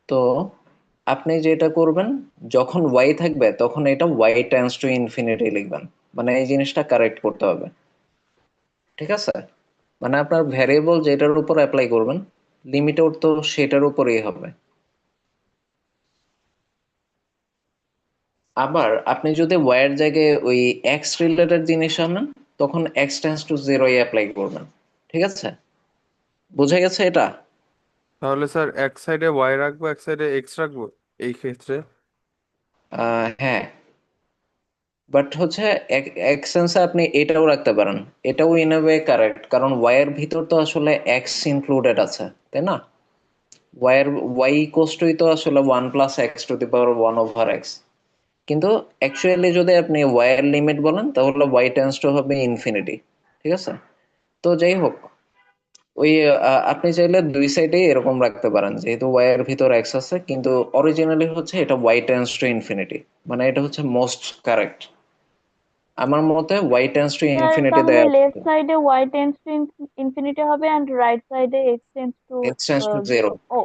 তো আপনি যেটা করবেন, যখন ওয়াই থাকবে তখন এটা ওয়াই টেন্ডস টু ইনফিনিটি লিখবেন, মানে এই জিনিসটা কারেক্ট করতে হবে, ঠিক আছে? মানে আপনার ভ্যারিয়েবল যেটার উপর অ্যাপ্লাই করবেন লিমিটও তো সেটার উপরেই হবে। আবার আপনি যদি ওয়াই এর জায়গায় ওই এক্স রিলেটেড জিনিস আনেন তখন এক্স টেন্ডস টু জিরোই অ্যাপ্লাই করবেন, ঠিক আছে? বুঝে গেছে এটা? তাহলে স্যার এক সাইডে ওয়াই রাখবো এক সাইডে এক্স রাখবো এই ক্ষেত্রে? হ্যাঁ, বাট হচ্ছে এক সেন্সে আপনি এটাও রাখতে পারেন, এটাও ইন এ ওয়ে কারেক্ট, কারণ ওয়াই এর ভিতর তো আসলে এক্স ইনক্লুডেড আছে, তাই না? ওয়াই ইকুয়ালস তো আসলে 1 + x⁴ কিন্তু অ্যাকচুয়ালি যদি আপনি ওয়াই এর লিমিট বলেন তাহলে ওয়াই টেন্ডস টু হবে ইনফিনিটি, ঠিক আছে? তো যাই হোক, ওই আপনি চাইলে দুই সাইডেই এরকম রাখতে পারেন, যেহেতু ওয়াই এর ভিতর এক্স আছে, কিন্তু অরিজিনালি হচ্ছে এটা ওয়াই টেন্ডস টু ইনফিনিটি, মানে এটা হচ্ছে মোস্ট কারেক্ট আমার মতে। Y tends to sir infinity তাহলে দেয়া লেফট সাইডে y টেন্ডস টু ইনফিনিটি হবে এন্ড রাইট সাইডে x tends to x tends to zero. Zero. ও,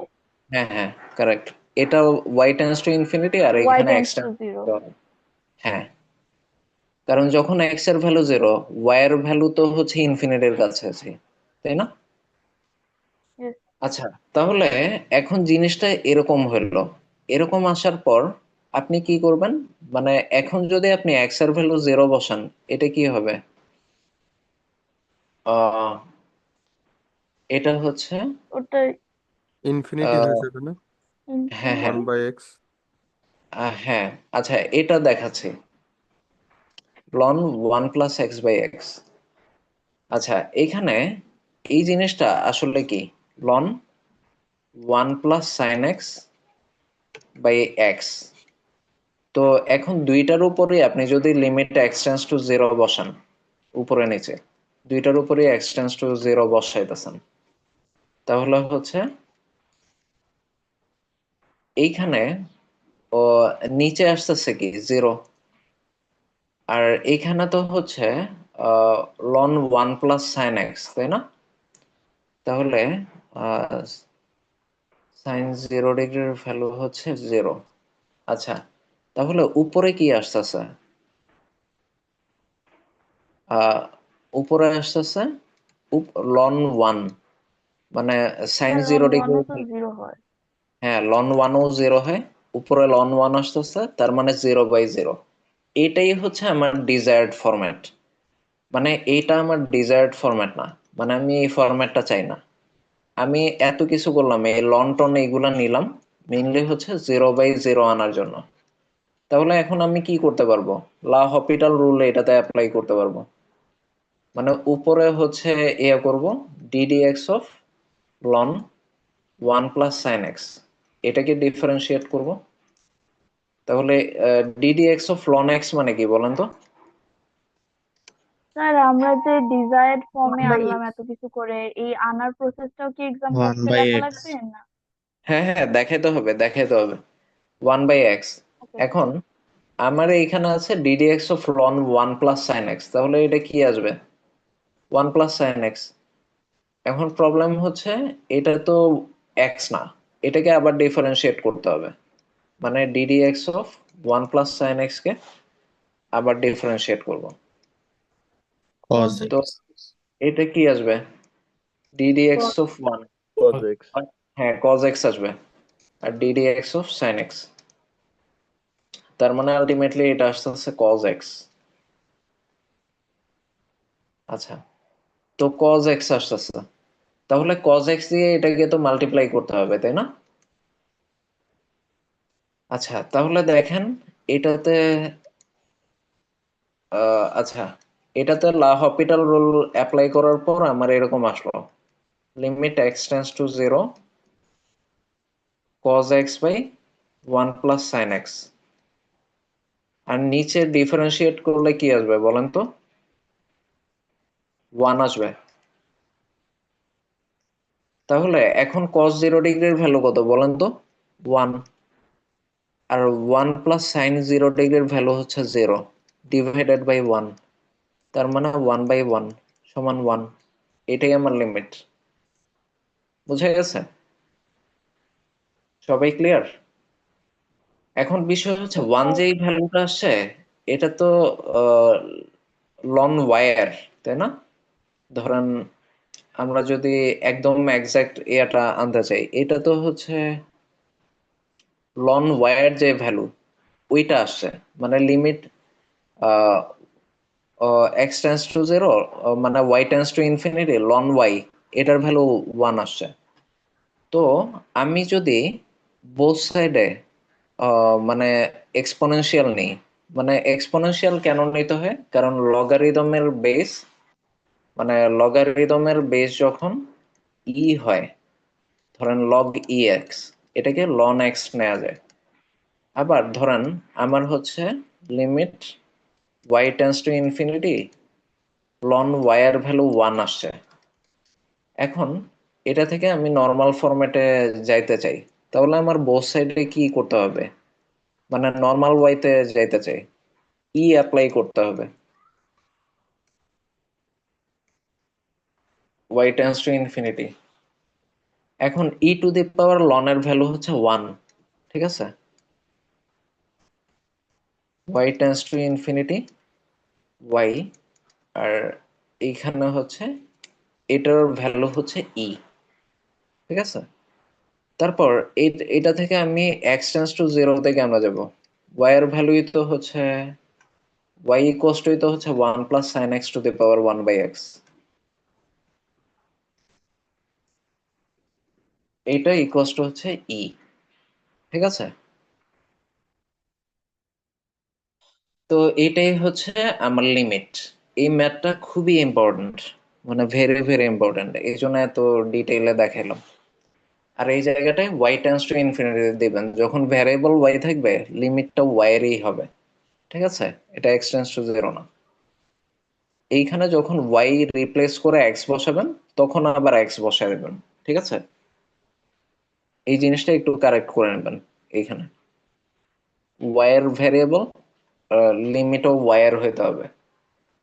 হ্যাঁ হ্যাঁ, কারেক্ট। এটা ওয়াই টেন্ডস টু ইনফিনিটি আর y এখানে tends x to tends zero. To, হ্যাঁ, কারণ যখন এক্স এর ভ্যালু জিরো ওয়াই এর ভ্যালু তো হচ্ছে ইনফিনিটির কাছে আছে, তাই না? Yes. আচ্ছা, তাহলে এখন জিনিসটা এরকম হলো, এরকম আসার পর আপনি কি করবেন? মানে এখন যদি আপনি এক্স এর ভ্যালু জিরো বসান এটা কি হবে? আহ এটা হচ্ছে ওটা ইনফিনিটি হয়ে আহ, যাবে না হ্যাঁ হ্যাঁ, ওয়ান বাই এক্স? হ্যাঁ, আচ্ছা এটা দেখাচ্ছি, লন 1 + x/x। আচ্ছা, এখানে এই জিনিসটা আসলে কি? Ln 1 + sin x/x। তো এখন দুইটার উপরে আপনি যদি limit x tends to zero বসান, উপরে নিচে দুইটার উপরে এক্স টেন্ডস টু জিরো বসাইতেছেন, তাহলে হচ্ছে এইখানে ও নিচে আসতেছে কি জিরো, আর এইখানে তো হচ্ছে লন 1 + sin x, তাই না? তাহলে সাইন 0 ডিগ্রির ভ্যালু হচ্ছে জিরো। আচ্ছা, তাহলে উপরে কি আসতেছে? উপরে আসতেছে লন 1, মানে সাইন স্যার লন 0 ডিগ্রি। 1 ও তো জিরো হয়। হ্যাঁ, লন 1ও জিরো হয়, উপরে লন 1 আসতেছে, তার মানে 0/0। এটাই হচ্ছে আমার ডিজায়ার্ড ফরম্যাট, মানে এইটা আমার ডিজায়ার্ড ফরম্যাট না, মানে আমি এই ফরম্যাটটা চাই না। আমি এত কিছু করলাম, এই লন টন এইগুলা নিলাম মেইনলি হচ্ছে 0/0 আনার জন্য। তাহলে এখন আমি কি করতে পারবো? লা হপিটাল রুল এটাতে অ্যাপ্লাই করতে পারবো, মানে উপরে হচ্ছে ইয়া করব, ddx of loan 1 + sin x, এটাকে ডিফারেন্সিয়েট করব। তাহলে ddx অফ লন x মানে কি বলেন তো? স্যার আমরা যে ডিজায়ার্ড ফর্মে 1/x আনলাম এত কিছু করে, এই আনার প্রসেসটাও কি এক্সাম ওয়ান বক্সে বাই লেখা এক্স লাগবে না? হ্যাঁ হ্যাঁ, দেখাইতে হবে, দেখাইতে হবে। 1/x। ওকে। এখন আমার এইখানে আছে ddx of loan 1 + sin x, তাহলে এটা কি আসবে? 1 + sin x। এখন প্রবলেম হচ্ছে এটা তো x না, এটাকে আবার ডিফারেন্সিয়েট করতে হবে, মানে ddx অফ 1 + sin x কে আবার ডিফারেন্সিয়েট করব। কজ তো এক্স। এটা কি আসবে? ddx of 1, cos x। হ্যাঁ cos x আসবে, আর ddx অফ sin x, তার মানে আলটিমেটলি এটা আসতেছে cos x। আচ্ছা, তো cos x আসতেছে, তাহলে cos x দিয়ে এটাকে তো মাল্টিপ্লাই করতে হবে, তাই না? আচ্ছা, তাহলে দেখেন এটাতে আচ্ছা, এটাতে লা হপিটাল রুল অ্যাপ্লাই করার পর আমার এরকম আসলো, limit x tends to zero cos x/1 + sin x, আর নিচে ডিফারেন্সিয়েট করলে কি আসবে বলেন তো? 1 আসবে। তাহলে এখন cos 0 ডিগ্রির ভ্যালু কত বলেন তো? 1। আর 1 প্লাস সাইন 0 ডিগ্রির ভ্যালু হচ্ছে 0 ডিভাইডেড বাই 1, তার মানে 1/1 সমান 1। এটাই আমার লিমিট। বুঝা গেছে? সবাই ক্লিয়ার? এখন বিষয় হচ্ছে 1 যে এই ভ্যালুটা আসছে, এটা তো লন ওয়ার, তাই না? ধরেন আমরা যদি একদম এক্সাক্ট ইয়াটা আনতে চাই, এটা তো হচ্ছে লন ওয়ার যে ভ্যালু ওইটা আসছে, মানে লিমিট এক্স টেন্স টু 0 মানে y tends to infinity ln y, এটার ভ্যালু 1 আসছে। তো আমি যদি বোথ সাইডে মানে এক্সপোনেনশিয়াল নেই, মানে এক্সপোনেনশিয়াল কেন নিতে হয়? কারণ লগারিদমের বেস, মানে লগারিদমের বেস যখন ই হয়, ধরেন লগ ই এক্স, এটাকে লন এক্স নেওয়া যায়। আবার ধরেন আমার হচ্ছে limit y tends to infinity ln y এর ভ্যালু 1 আসছে। এখন এটা থেকে আমি নর্মাল ফরম্যাটে যাইতে চাই, তাহলে আমার বোথ সাইডে কি করতে হবে? মানে নর্মাল ওয়াইতে যাইতে চাই, ই অ্যাপ্লাই করতে হবে, ওয়াই টেন্স টু ইনফিনিটি। এখন e to the power ln এর ভ্যালু হচ্ছে 1, ঠিক আছে? Y tends to infinity y, আর এইখানে হচ্ছে এটার ভ্যালু হচ্ছে ই, ঠিক আছে? তারপর এটা থেকে আমি এক্স টেন্স টু 0 থেকে আমরা যাব, ওয়াই এর ভ্যালুই তো হচ্ছে y ইকুয়ালস টু তো হচ্ছে 1 plus sine x to the power 1/x। এইটা ইকুয়ালস টু হচ্ছে ই, ঠিক আছে? তো এইটাই হচ্ছে আমার লিমিট। এই ম্যাথটা খুবই ইম্পর্টেন্ট, মানে ভেরি ভেরি ইম্পর্টেন্ট, এই জন্য এত ডিটেইলে দেখাইলাম। আর এই জায়গাটায় y টেন্স টু ইনফিনিটি দিবেন, যখন ভ্যারিয়েবল y থাকবে লিমিটটা y এরই হবে, ঠিক আছে? এটা x টেন্স টু 0 না। এইখানে যখন y রিপ্লেস করে x বসাবেন, তখন আবার x বসায় দেবেন, ঠিক আছে? এই জিনিসটা একটু কারেক্ট করে নেবেন। এইখানে y এর ভ্যারিয়েবল লিমিটও y এর হইতে হবে।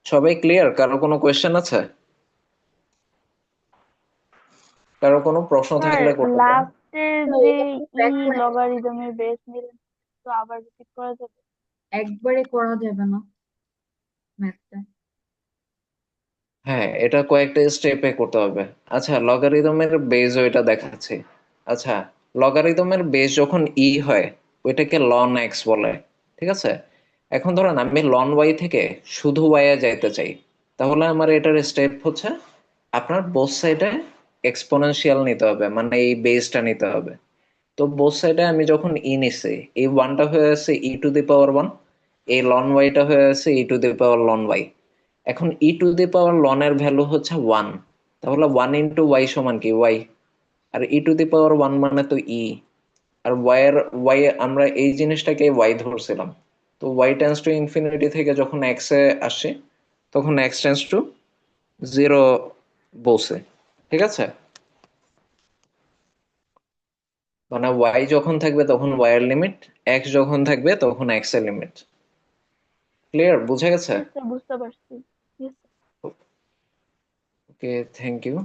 সবাই ক্লিয়ার? কারো কোনো কোয়েশ্চেন আছে? কারো কোনো প্রশ্ন স্যার থাকলে করতে পারেন। লাস্টের যে ই লগারিদমের বেস নিলেন তো আবার রিপিট করা যাবে? একবারে করা যাবে না ম্যাথটা। হ্যাঁ, এটা কয়েকটা স্টেপে করতে হবে। আচ্ছা, লগারিদমের বেজ ওইটা দেখাচ্ছি। আচ্ছা, লগারিদমের বেজ যখন ই হয় ওইটাকে লন এক্স বলে, ঠিক আছে? এখন ধরেন আমি লন ওয়াই থেকে শুধু ওয়াই এ যাইতে চাই, তাহলে আমার এটার স্টেপ হচ্ছে আপনার বোথ সাইডে এক্সপোনেনশিয়াল নিতে হবে, মানে এই বেজটা নিতে হবে। তো বোথ সাইডে আমি যখন ই নিছি, এই ওয়ানটা হয়ে আছে ই টু দি পাওয়ার 1, এই লন ওয়াইটা হয়ে আছে e to the power ln y. এখন e to the power ln এর ভ্যালু হচ্ছে 1, তাহলে 1 ইন্টু ওয়াই সমান কি Y, R E to the পাওয়ার 1 মানে তো ই, আর ওয়াই আমরা এই জিনিসটাকে ওয়াই ধরছিলাম। তো ওয়াই টেন্স টু ইনফিনিটি থেকে যখন এক্স এ আসে, তখন এক্স টেন্স টু 0 বসে, ঠিক আছে? মানে ওয়াই যখন থাকবে তখন ওয়াই এর লিমিট, এক্স যখন থাকবে তখন এক্স এর লিমিট। ক্লিয়ার? বুঝা গেছে? বুঝতে পারছি। Yes, sir. Okay, thank you.